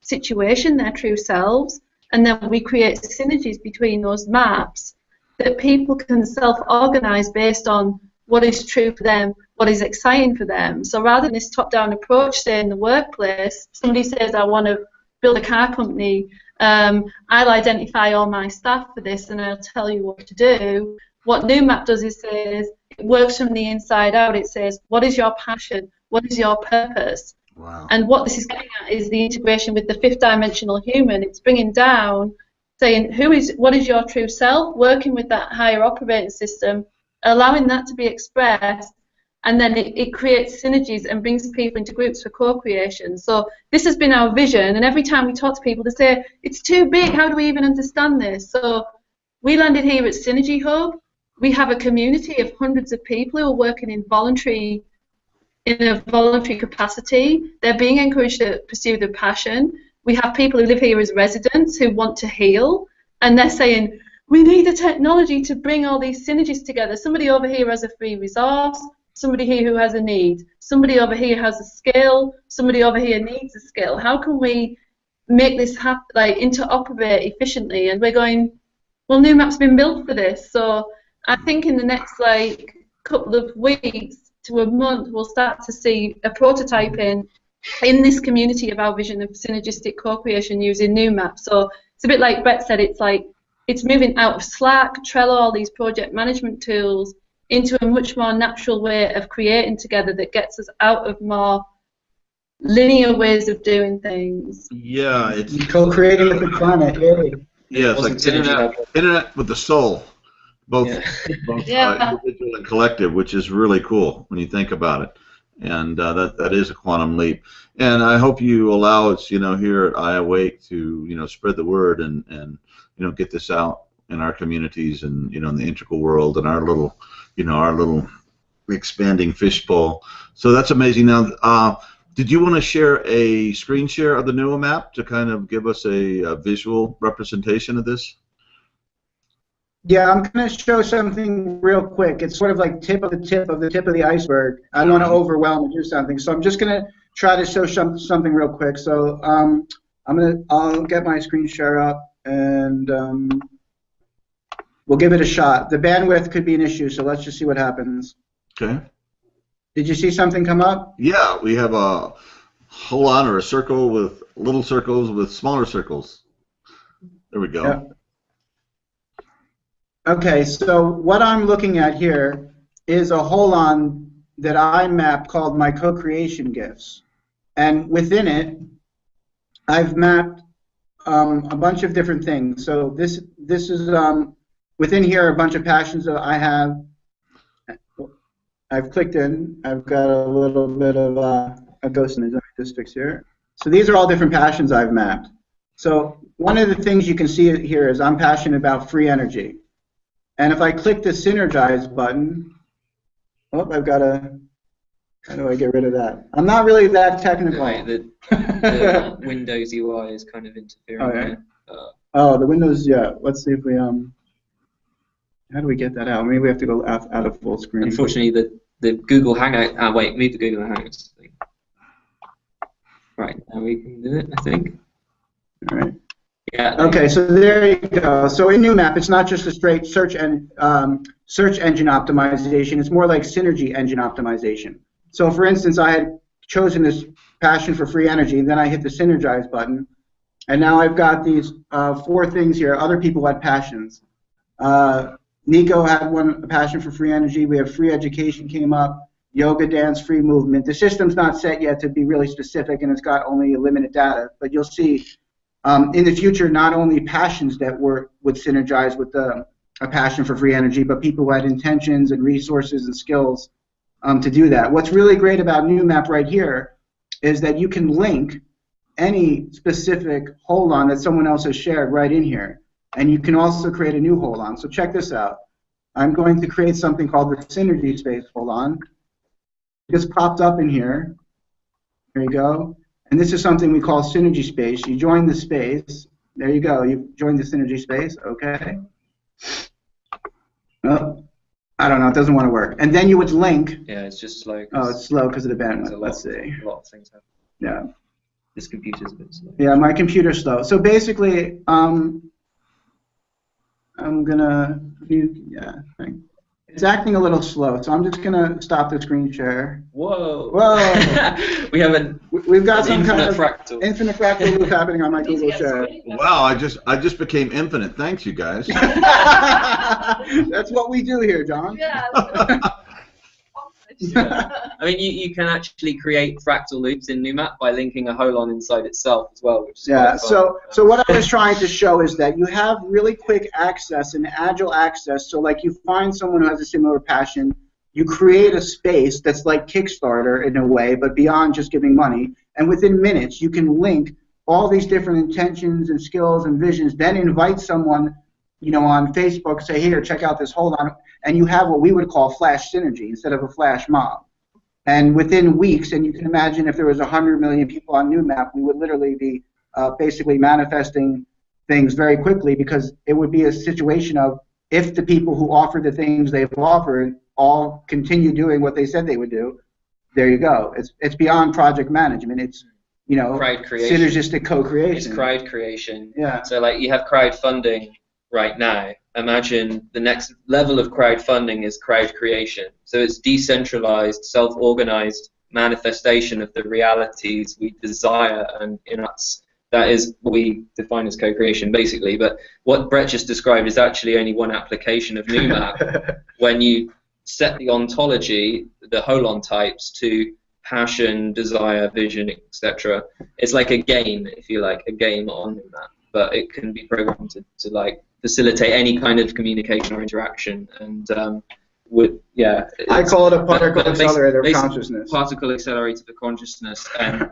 situation, their true selves, and then we create synergies between those maps, that people can self-organize based on what is true for them, what is exciting for them. So rather than this top-down approach, say in the workplace, somebody says, I want to build a car company, I'll identify all my staff for this and I'll tell you what to do. What Noomap does is says, it works from the inside out. It says, what is your passion? What is your purpose? Wow. And what this is getting at is the integration with the fifth dimensional human. It's bringing down, saying, what is your true self, working with that higher operating system, allowing that to be expressed, and then it creates synergies and brings people into groups for co-creation. So this has been our vision, and every time we talk to people, they say, it's too big, how do we even understand this? So we landed here at Synergy Hub. We have a community of hundreds of people who are working in a voluntary capacity. They're being encouraged to pursue their passion. We have people who live here as residents who want to heal, and they're saying, we need the technology to bring all these synergies together. Somebody over here has a free resource. somebody here who has a need, somebody over here has a skill, somebody over here needs a skill. How can we make this interoperate efficiently? And we're going, well, Noomap's been built for this. So I think in the next couple of weeks to a month, we'll start to see a prototyping in this community of our vision of synergistic co-creation using Noomap. So it's a bit like Brett said, it's moving out of Slack, Trello, all these project management tools into a much more natural way of creating together that gets us out of more linear ways of doing things. Yeah, it's co-creating with the planet. Yay. Yeah, it's like internet with the soul, both Yeah. individual and collective, which is really cool when you think about it. And that is a quantum leap. And I hope you allow us, here at iAwake to, spread the word and get this out in our communities and, in the integral world and our little expanding fishbowl. So that's amazing. Now, did you want to share a screen share of the Noomap to kind of give us a visual representation of this? Yeah, I'm going to show something real quick. It's sort of like tip of the iceberg. I don't want to overwhelm and do something, so I'm just going to try to show something real quick. So I'll get my screen share up and we'll give it a shot. The bandwidth could be an issue, so let's just see what happens. Okay. Did you see something come up? Yeah, we have a holon or a circle with little circles with smaller circles. There we go. Yeah. Okay, so what I'm looking at here is a holon that I mapped called my co-creation gifts. And within it, I've mapped a bunch of different things. So this is, within here, a bunch of passions that I have. I've clicked in. I've got a little bit of a ghost in the just fix here. So these are all different passions I've mapped. So one of the things you can see here is I'm passionate about free energy. And if I click the Synergize button, I've got a, how do I get rid of that? I'm not really that technical. Right, the Windows UI is kind of interfering. Oh, the Windows, yeah. Let's see if we, how do we get that out? Maybe we have to go out of full screen. Unfortunately, the Google Hangout, wait, move the Google Hangouts thing. Right, now we can do it, I think. All right. Yeah. Okay, so there you go. So in Noomap, it's not just a straight search engine optimization. It's more like synergy engine optimization. So for instance, I had chosen this passion for free energy, and then I hit the Synergize button, and now I've got these 4 things here. Other people had passions. Nico had a passion for free energy. We have free education came up, yoga, dance, free movement. The system's not set yet to be really specific, and it's got only limited data, but you'll see in the future, not only passions that would synergize with a passion for free energy, but people who had intentions and resources and skills to do that. What's really great about Noomap right here is that you can link any specific holon that someone else has shared right in here, and you can also create a new holon. So check this out. I'm going to create something called the Synergy Space holon. It just popped up in here. There you go. And this is something we call Synergy Space. You join the space. There you go. You joined the Synergy Space. Okay. Oh, I don't know. It doesn't want to work. And then you would link. Yeah, it's just slow. Oh, it's slow because of the bandwidth. Let's see. A lot of things happen. Yeah. This computer's a bit slow. Yeah, my computer's slow. So basically, I'm gonna. Yeah. It's acting a little slow, so I'm just gonna stop the screen share. Whoa! Whoa! We've got some kind of fractal. Infinite fractal loop happening on my Google share. Wow! I just became infinite. Thanks, you guys. That's what we do here, John. Yeah. Yeah. I mean, you can actually create fractal loops in Noomap by linking a holon inside itself as well. Which is yeah. So what I was trying to show is that you have really quick access and agile access. So like you find someone who has a similar passion, you create a space that's like Kickstarter in a way, but beyond just giving money. And within minutes, you can link all these different intentions and skills and visions. Then invite someone, on Facebook, say, here, check out this holon. And you have what we would call flash synergy instead of a flash mob. And within weeks, and you can imagine if there was 100 million people on Noomap, we would literally be basically manifesting things very quickly because it would be a situation of if the people who offer the things they've offered all continue doing what they said they would do, there you go. It's beyond project management. It's, you know, crowd creation. synergistic co-creation. It's crowd creation. Yeah. So like you have crowdfunding right now. Imagine the next level of crowdfunding is crowd creation. So it's decentralized, self-organized manifestation of the realities we desire, and that is what we define as co-creation, basically. But what Brett just described is actually only one application of Noomap. When you set the ontology, the holon types, to passion, desire, vision, etc., it's like a game, if you like, a game on Noomap. But it can be programmed to like facilitate any kind of communication or interaction. And I call it a particle accelerator of consciousness. Particle accelerator of consciousness, and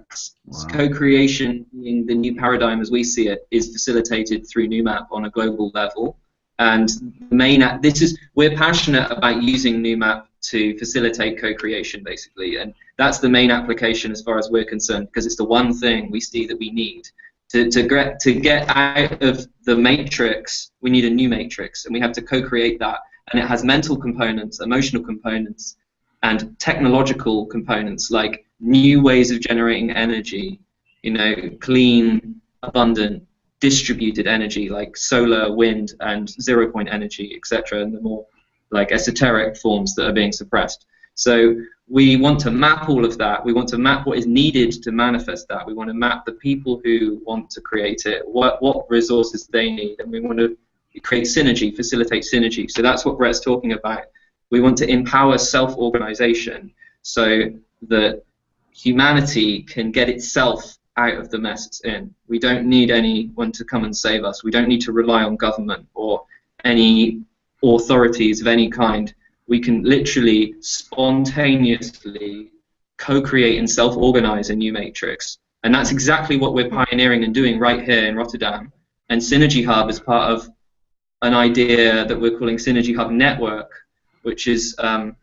co-creation being the new paradigm as we see it is facilitated through Noomap on a global level. And we're passionate about using Noomap to facilitate co-creation, basically, and that's the main application as far as we're concerned, because it's the one thing we see that we need. To get out of the matrix, we need a new matrix, and we have to co-create that. And it has mental components, emotional components, and technological components, like new ways of generating energy, you know, clean, abundant, distributed energy, like solar, wind, and zero-point energy, etc., and the more like esoteric forms that are being suppressed. So we want to map all of that. We want to map what is needed to manifest that. We want to map the people who want to create it, what resources they need, and we want to create synergy, facilitate synergy. So that's what Brett's talking about. We want to empower self-organization so that humanity can get itself out of the mess it's in. We don't need anyone to come and save us. We don't need to rely on government or any authorities of any kind. We can literally spontaneously co-create and self-organize a new matrix. And that's exactly what we're pioneering and doing right here in Rotterdam. And Synergy Hub is part of an idea that we're calling Synergy Hub Network, which is a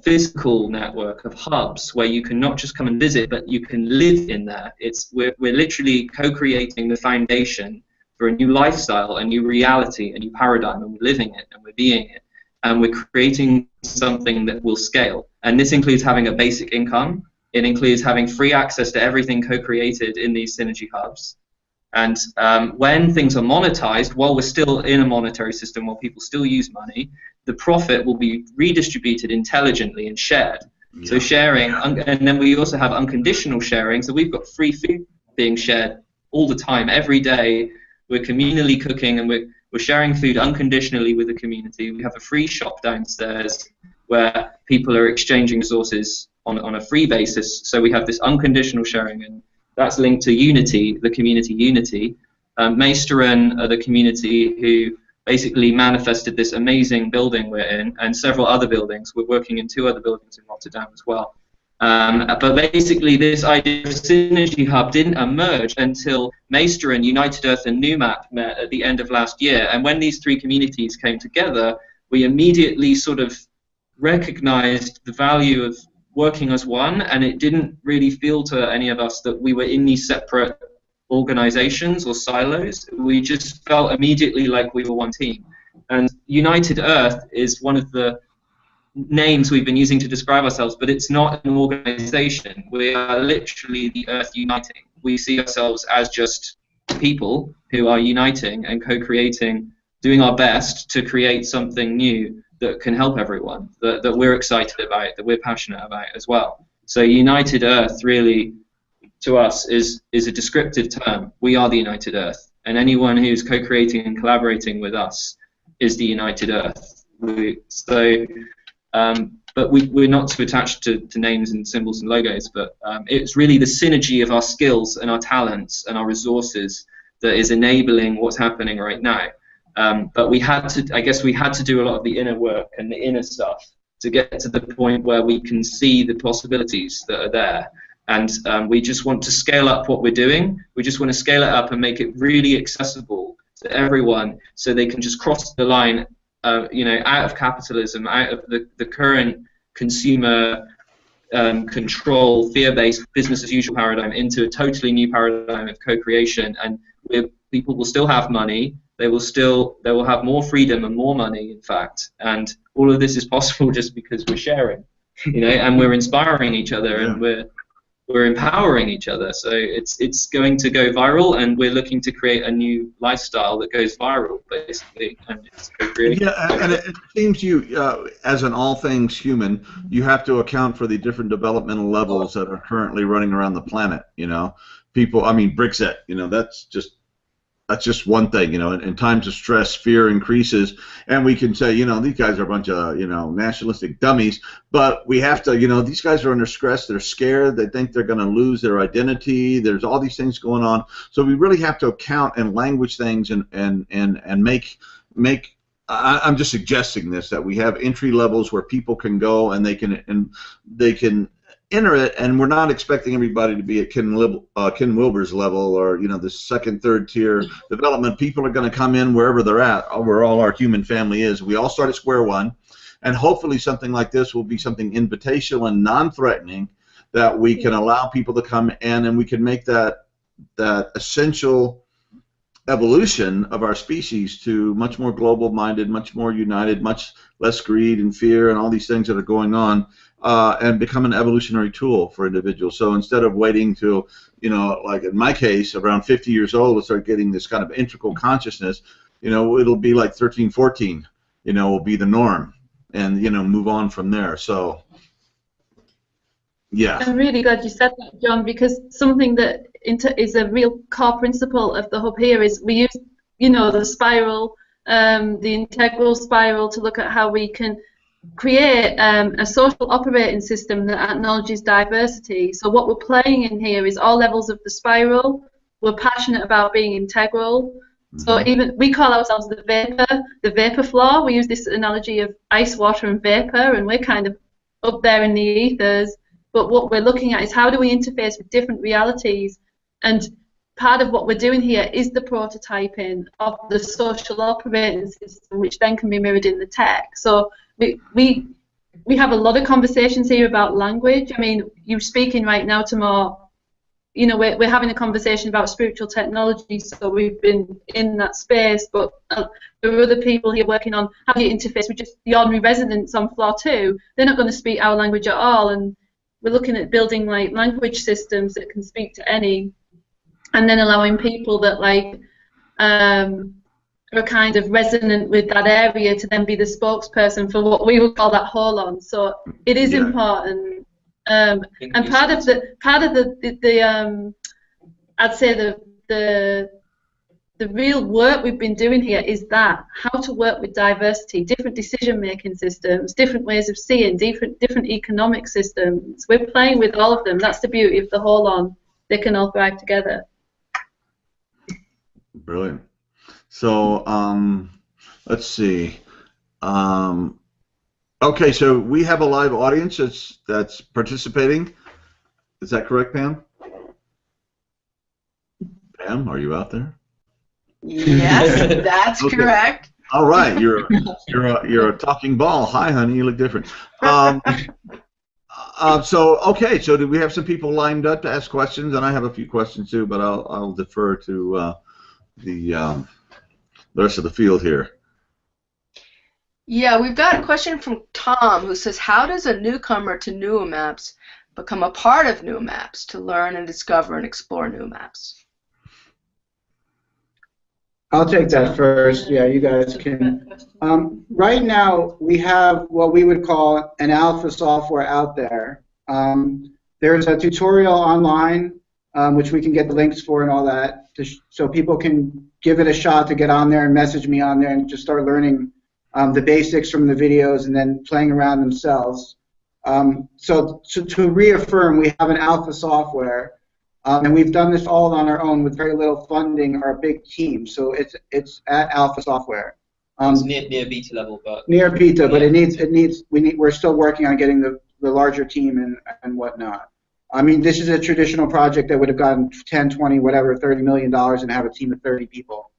physical network of hubs where you can not just come and visit, but you can live in there. We're literally co-creating the foundation for a new lifestyle, a new reality, a new paradigm, and we're living it, and we're being it. And we're creating something that will scale. And this includes having a basic income. It includes having free access to everything co-created in these Synergy Hubs. And when things are monetized, while we're still in a monetary system, while people still use money, the profit will be redistributed intelligently and shared. Yeah. So sharing, and then we also have unconditional sharing. So we've got free food being shared all the time, every day. We're communally cooking, and we're sharing food unconditionally with the community. We have a free shop downstairs where people are exchanging resources on a free basis. So we have this unconditional sharing, and that's linked to unity, the community unity. Meesteren are the community who basically manifested this amazing building we're in, and several other buildings. We're working in 2 other buildings in Rotterdam as well. But basically this idea of Synergy Hub didn't emerge until Meesteren, United Earth, and Noomap met at the end of last year. And when these 3 communities came together, we immediately sort of recognized the value of working as one, and it didn't really feel to any of us that we were in these separate organizations or silos. We just felt immediately like we were one team. And United Earth is one of the names we've been using to describe ourselves, but it's not an organization. We are literally the Earth uniting. We see ourselves as just people who are uniting and co-creating, doing our best to create something new that can help everyone, that we're excited about, that we're passionate about as well. So United Earth really, to us, is a descriptive term. We are the United Earth, and anyone who's co-creating and collaborating with us is the United Earth. But we're not too attached to names and symbols and logos, but it's really the synergy of our skills and our talents and our resources that is enabling what's happening right now. But I guess we had to do a lot of the inner work and the inner stuff to get to the point where we can see the possibilities that are there. And we just want to scale up what we're doing. We just want to scale it up and make it really accessible to everyone, so they can just cross the line, out of capitalism, out of the current consumer control, fear-based, business-as-usual paradigm into a totally new paradigm of co-creation. And people will still have money, they will have more freedom and more money, in fact. And all of this is possible just because we're sharing, and we're inspiring each other, and we're empowering each other. So it's going to go viral, and we're looking to create a new lifestyle that goes viral, basically. And it's yeah, and it seems you, as in all things human, you have to account for the different developmental levels that are currently running around the planet. People. I mean, Brexit. That's just one thing. In times of stress, fear increases, and we can say, these guys are a bunch of, nationalistic dummies. But we have to, these guys are under stress. They're scared. They think they're going to lose their identity. There's all these things going on. So we really have to account and language things and make. I'm just suggesting this, that we have entry levels where people can go and they can enter it, and we're not expecting everybody to be at Ken Wilber's level, or the second, third tier development. People are going to come in wherever they're at, where all our human family is. We all start at square one, and hopefully something like this will be something invitational and non-threatening, that we can allow people to come in, and we can make that essential evolution of our species to much more global-minded, much more united, much less greed and fear and all these things that are going on. And become an evolutionary tool for individuals. So instead of waiting till, like in my case, around 50 years old to start getting this kind of integral consciousness, it'll be like 13, 14, will be the norm, and, move on from there. So, yeah. I'm really glad you said that, John, because something that is a real core principle of the hub here is we use, the spiral, the integral spiral, to look at how we can create a social operating system that acknowledges diversity. So what we're playing in here is all levels of the spiral. We're passionate about being integral. So even we call ourselves the vapor floor. We use this analogy of ice, water, and vapor, and we're kind of up there in the ethers. But what we're looking at is how do we interface with different realities. And part of what we're doing here is the prototyping of the social operating system, which then can be mirrored in the tech. So we have a lot of conversations here about language. I mean, you're speaking right now to more, we're having a conversation about spiritual technology, so we've been in that space, but there are other people here working on how do you interface with just the ordinary residents on floor 2. They're not going to speak our language at all, and we're looking at building like language systems that can speak to any, and then allowing people that are kind of resonant with that area to then be the spokesperson for what we would call that holon. So it is important, and part of the I'd say the real work we've been doing here is that how to work with diversity, different decision-making systems, different ways of seeing, different economic systems. We're playing with all of them. That's the beauty of the holon. They can all thrive together. Brilliant. So let's see. Okay, so we have a live audience that's participating. Is that correct, Pam? Pam, are you out there? Yes, that's correct. All right, you're a talking ball. Hi, honey, you look different. Okay, so do we have some people lined up to ask questions? And I have a few questions too, but I'll defer to the rest of the field here. Yeah, we've got a question from Tom who says, how does a newcomer to Noomaps become a part of Noomaps to learn and discover and explore Noomaps? I'll take that first. Yeah, you guys can. Right now, we have what we would call an alpha software out there. There's a tutorial online, which we can get the links for and all that, so people can give it a shot to get on there and message me on there and just start learning the basics from the videos and then playing around themselves. So to reaffirm, we have an alpha software. And we've done this all on our own with very little funding or a big team. So it's at Alpha Software. It's near beta level, but near beta, but we're still working on getting the larger team and whatnot. I mean, this is a traditional project that would have gotten 10, 20, whatever, $30 million and have a team of 30 people.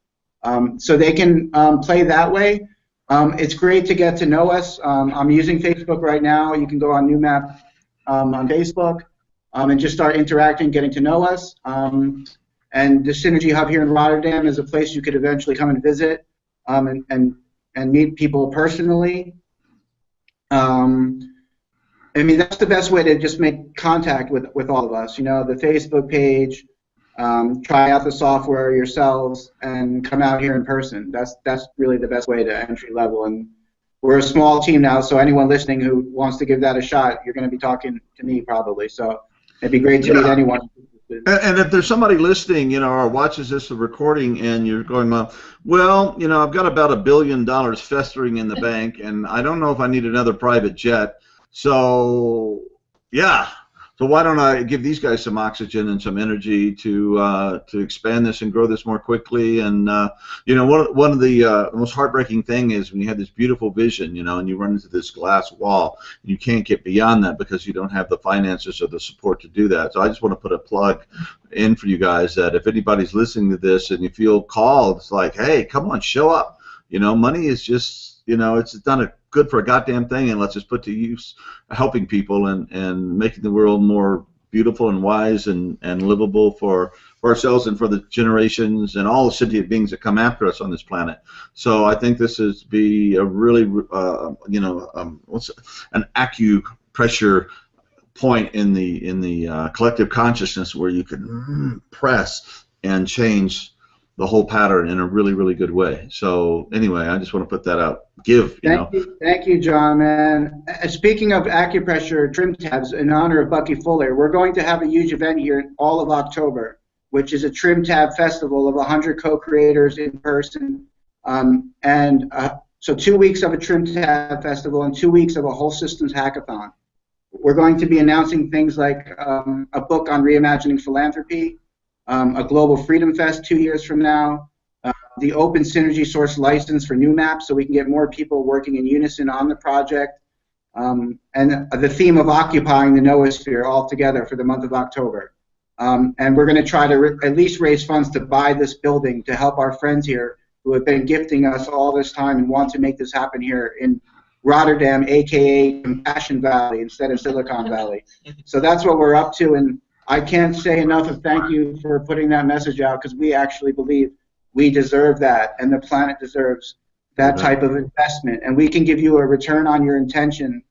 So they can play that way. It's great to get to know us. I'm using Facebook right now. You can go on Noomap on Facebook. And just start interacting, getting to know us. And the Synergy Hub here in Rotterdam is a place you could eventually come and visit, and meet people personally. I mean, that's the best way to just make contact with all of us. You know, the Facebook page, try out the software yourselves, and come out here in person. That's really the best way to entry level. And we're a small team now, so anyone listening who wants to give that a shot, you're going to be talking to me probably. So it'd be great to meet anyone. And if there's somebody listening, you know, or watches this recording, and you're going, well, you know, I've got about $1 billion festering in the bank, and I don't know if I need another private jet. So, yeah. So why don't I give these guys some oxygen and some energy to expand this and grow this more quickly? And you know, one of the most heartbreaking thing is when you have this beautiful vision, you know, and you run into this glass wall, and you can't get beyond that because you don't have the finances or the support to do that. So I just want to put a plug in for you guys that if anybody's listening to this and you feel called, it's like, hey, come on, show up. You know, money is just, you know, it's not good for a goddamn thing unless it's put to use helping people and making the world more beautiful and wise and livable for ourselves and for the generations and all the sentient beings that come after us on this planet. So I think this is be a really, you know, an acupressure point in the collective consciousness where you can press and change the whole pattern in a really, really good way. So anyway, I just want to put that out. Thank you, John, man. Speaking of acupressure trim tabs, in honor of Bucky Fuller, we're going to have a huge event here in all of October, which is a trim tab festival of 100 co-creators in person. So 2 weeks of a trim tab festival and 2 weeks of a whole systems hackathon. We're going to be announcing things like a book on reimagining philanthropy, a Global Freedom Fest 2 years from now, the Open Synergy Source license for Noomap so we can get more people working in unison on the project, and the theme of occupying the noosphere all together for the month of October. And we're going to try to at least raise funds to buy this building to help our friends here who have been gifting us all this time and want to make this happen here in Rotterdam, a.k.a. Compassion Valley instead of Silicon Valley. So that's what we're up to, and I can't say enough of thank you for putting that message out, because we actually believe we deserve that, and the planet deserves that type of investment. And we can give you a return on your intention,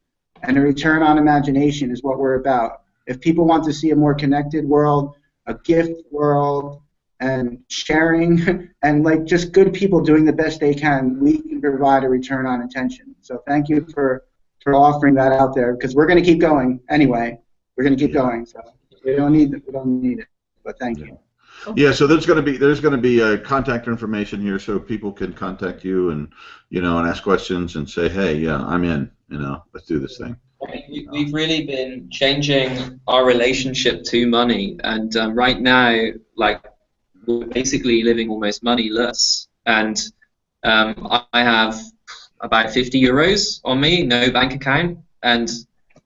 and a return on imagination is what we're about. If people want to see a more connected world, a gift world, and sharing, and like just good people doing the best they can, we can provide a return on intention. So thank you for offering that out there, because we're going to keep going anyway. We're going to keep going. So we don't need it, but thank you. Yeah, so there's going to be contact information here, so people can contact you and and ask questions and say, hey, yeah, I'm in. Let's do this thing. We've really been changing our relationship to money, and right now, like, we're basically living almost moneyless. And I have about 50 euros on me, no bank account, and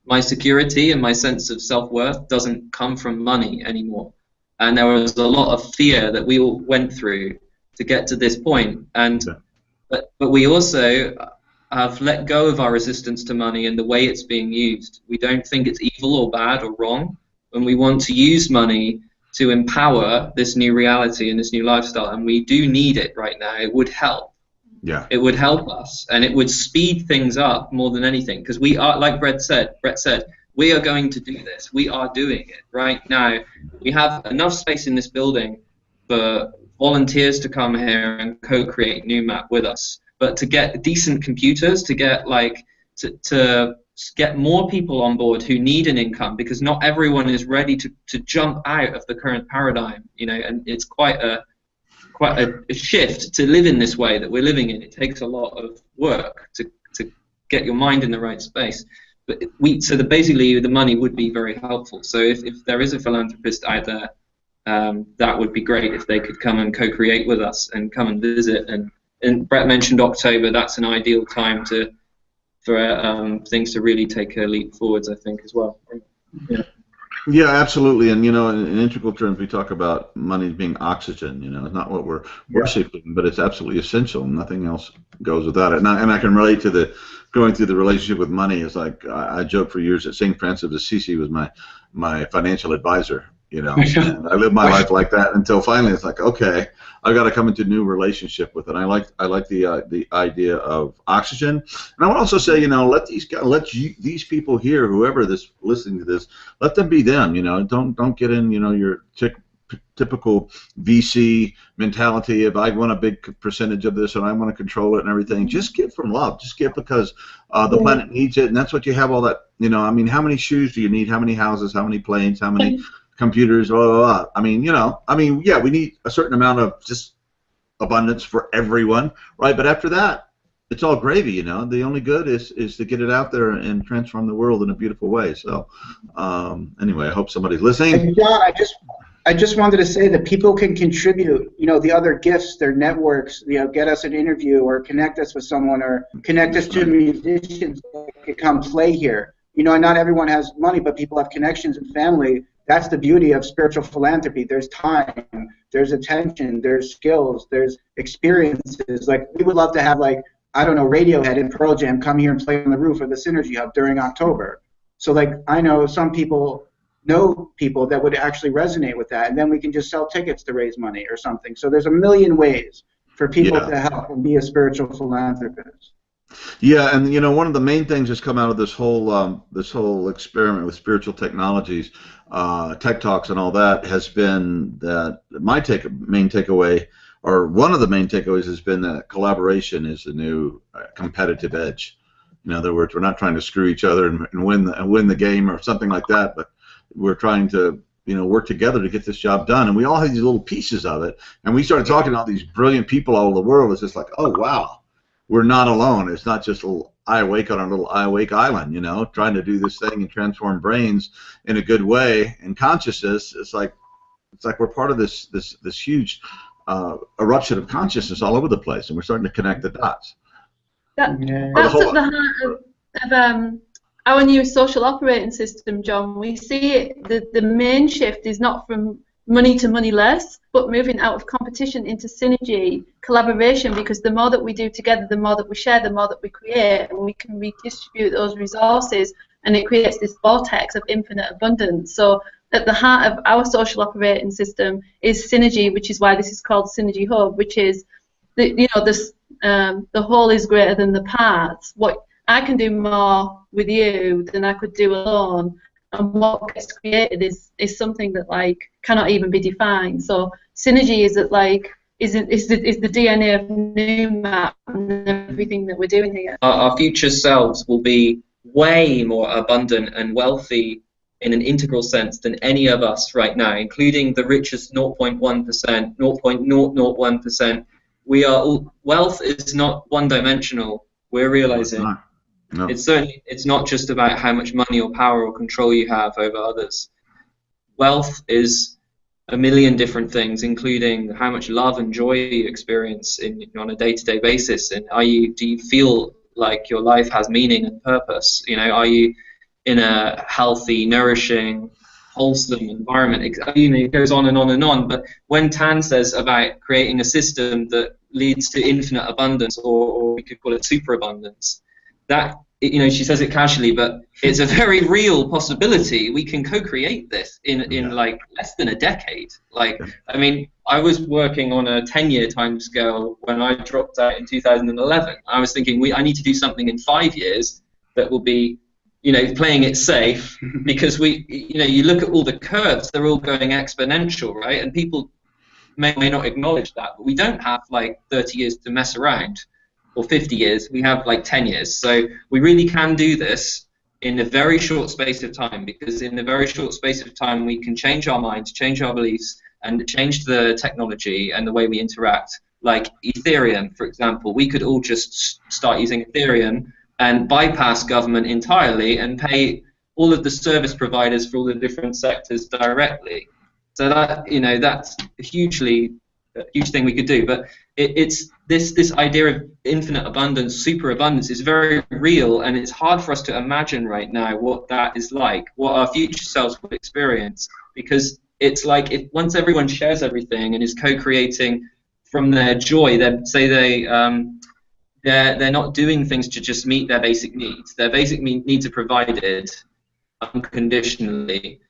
my security and my sense of self-worth doesn't come from money anymore. And there was a lot of fear that we all went through to get to this point. And but we also have let go of our resistance to money and the way it's being used. We don't think it's evil or bad or wrong, and we want to use money to empower this new reality and this new lifestyle. And we do need it right now. It would help. Yeah. It would help us, and it would speed things up more than anything, because we are, like Brett said, we are going to do this. We are doing it right now. We have enough space in this building for volunteers to come here and co-create Noomap with us. But to get decent computers, to get to get more people on board who need an income, because not everyone is ready to jump out of the current paradigm, and it's quite a shift to live in this way that we're living in. It takes a lot of work to get your mind in the right space. But basically the money would be very helpful. So if there is a philanthropist out there, that would be great if they could come and co-create with us and come and visit. And Brett mentioned October. That's an ideal time for things to really take a leap forwards, I think, as well. Yeah. Yeah, absolutely. And in integral terms, we talk about money being oxygen. It's not what we're worshiping, but it's absolutely essential. Nothing else goes without it. And I can relate to going through the relationship with money. Is like I joked for years that St. Francis of Assisi was my financial advisor, you know. And I lived my life like that until finally it's like, okay, I got to come into a new relationship with it. I like the idea of oxygen, and I would also say, you know, let these people here, whoever this listening to this, let them be them. You know, don't get in, you know, your typical VC mentality of I want a big percentage of this and I want to control it and everything. Just give from love. Just give because the planet needs it, and that's what you have all that. You know, I mean, how many shoes do you need? How many houses? How many planes? How many computers? Blah, blah, blah. I mean, you know, yeah, we need a certain amount of just abundance for everyone, right? But after that, it's all gravy, you know. The only good is to get it out there and transform the world in a beautiful way. So, anyway, I hope somebody's listening. And John, I just wanted to say that people can contribute, you know, the other gifts, their networks, you know, get us an interview or connect us with someone or connect us to musicians that can come play here. You know, and not everyone has money, but people have connections and family. That's the beauty of spiritual philanthropy. There's time, there's attention, there's skills, there's experiences. Like, we would love to have, like, I don't know, Radiohead and Pearl Jam come here and play on the roof of the Synergy Hub during October. So, like, I know some people know people that would actually resonate with that, and then we can just sell tickets to raise money or something. So there's a million ways for people to help and be a spiritual philanthropist. Yeah, and you know, one of the main things that's come out of this whole experiment with spiritual technologies, tech talks and all that, has been that my main takeaway, or one of the main takeaways, has been that collaboration is the new competitive edge. In other words, we're not trying to screw each other and win the game or something like that, but we're trying to, you know, work together to get this job done. And we all have these little pieces of it. And we started talking to all these brilliant people all over the world. It's just like, oh, wow, we're not alone. It's not just a little iAwake on our little iAwake island, you know, trying to do this thing and transform brains in a good way and consciousness. It's like we're part of this huge eruption of consciousness all over the place, and we're starting to connect the dots. That's at the heart of our new social operating system, John. We see it, the main shift is not from money to money less, but moving out of competition into synergy, collaboration, because the more that we do together, the more that we share, the more that we create, and we can redistribute those resources, and it creates this vortex of infinite abundance. So at the heart of our social operating system is synergy, which is why this is called Synergy Hub, which is, the whole is greater than the parts. What I can do more with you than I could do alone, and what gets created is something that, like, cannot even be defined. So synergy is the DNA of Noomap and everything that we're doing here. Our future selves will be way more abundant and wealthy in an integral sense than any of us right now, including the richest 0.1%, 0.001%. Wealth is not one-dimensional. We're realizing. No. It's not just about how much money or power or control you have over others. Wealth is a million different things, including how much love and joy you experience on a day-to-day basis. And do you feel like your life has meaning and purpose? You know, are you in a healthy, nourishing, wholesome environment? You know, it goes on and on and on. But when Tan says about creating a system that leads to infinite abundance, or we could call it superabundance, that, you know, she says it casually, but it's a very real possibility. We can co-create this in like less than a decade. Like, I mean, I was working on a 10-year timescale when I dropped out in 2011. I was thinking, I need to do something in 5 years that will be, you know, playing it safe, because you look at all the curves, they're all going exponential, right? And people may not acknowledge that, but we don't have like 30 years to mess around. Or 50 years, we have like 10 years. So we really can do this in a very short space of time, because in a very short space of time we can change our minds, change our beliefs, and change the technology and the way we interact. Like Ethereum, for example, we could all just start using Ethereum and bypass government entirely and pay all of the service providers for all the different sectors directly. So that, you know, that's a huge thing we could do. But it's this idea of infinite abundance, superabundance, is very real, and it's hard for us to imagine right now what that is like, what our future selves will experience, because it's like if once everyone shares everything and is co-creating from their joy, they're not doing things to just meet their basic needs. Their basic needs are provided unconditionally.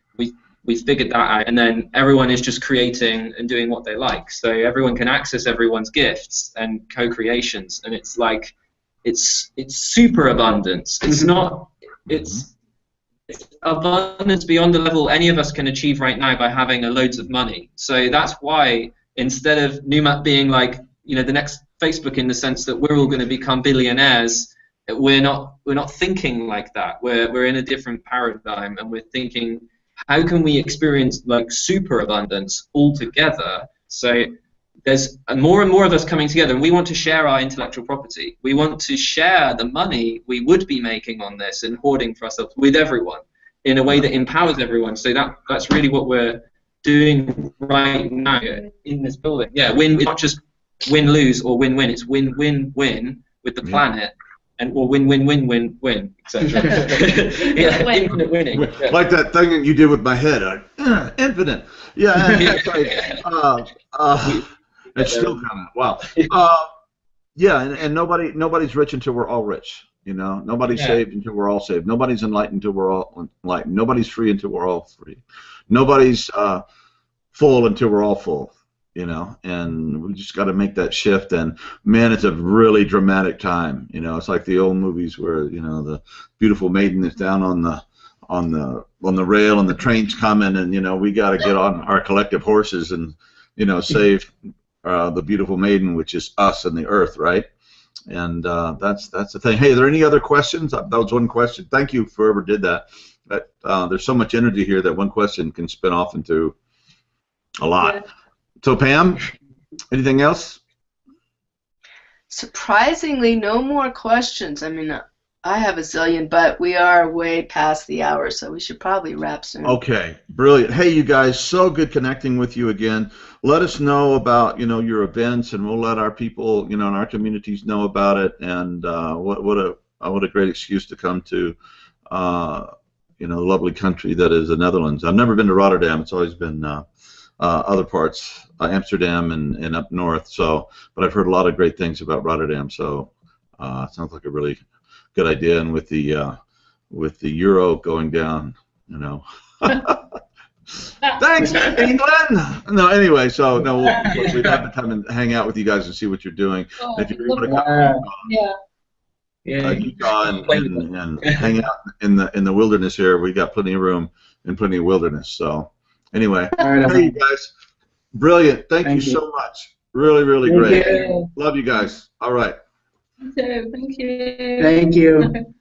we've figured that out, and then everyone is just creating and doing what they like. So everyone can access everyone's gifts and co-creations, and it's like it's super abundance. It's not it's abundance beyond the level any of us can achieve right now by having loads of money. So that's why instead of Noomap being like, you know, the next Facebook in the sense that we're all going to become billionaires, we're not thinking like that. We're in a different paradigm, and we're thinking, how can we experience like super abundance all together? So there's more and more of us coming together, and we want to share our intellectual property. We want to share the money we would be making on this and hoarding for ourselves with everyone in a way that empowers everyone. So that's really what we're doing right now in this building. Yeah, it's not just win-lose or win-win. It's win-win-win with the planet. And or win-win-win-win-win, etc. Yeah, infinite winning. Yeah. Like that thing that you did with my head, infinite. Yeah, and it's like, it's still kind of wow. Yeah, and nobody's rich until we're all rich. You know, nobody's saved until we're all saved. Nobody's enlightened until we're all enlightened. Nobody's free until we're all free. Nobody's full until we're all full. You know, and we just got to make that shift. And man, it's a really dramatic time. You know, it's like the old movies where, you know, the beautiful maiden is down on the rail and the train's coming, and you know, we got to get on our collective horses and, you know, save the beautiful maiden, which is us and the earth, right? And that's the thing. Hey, are there any other questions? That was one question. Thank you for whoever did that. But there's so much energy here that one question can spin off into a lot. Yeah. So Pam, anything else? Surprisingly, no more questions. I mean, I have a zillion, but we are way past the hour, so we should probably wrap soon. Okay, brilliant. Hey, you guys, so good connecting with you again. Let us know about, you know, your events, and we'll let our people, you know, in our communities know about it. And what a great excuse to come to, you know, the lovely country that is the Netherlands. I've never been to Rotterdam. It's always been other parts, Amsterdam and up north. So, but I've heard a lot of great things about Rotterdam. So, it sounds like a really good idea. And with the euro going down, you know. Thanks, England. No, anyway, so no, we'd have to come and hang out with you guys and see what you're doing. If you want to come, Utah and hang out in the wilderness here, we got plenty of room and plenty of wilderness. So. Anyway, hey you guys, brilliant. Thank you so much. Really, really great. Love you guys. All right. You too. Thank you. Thank you.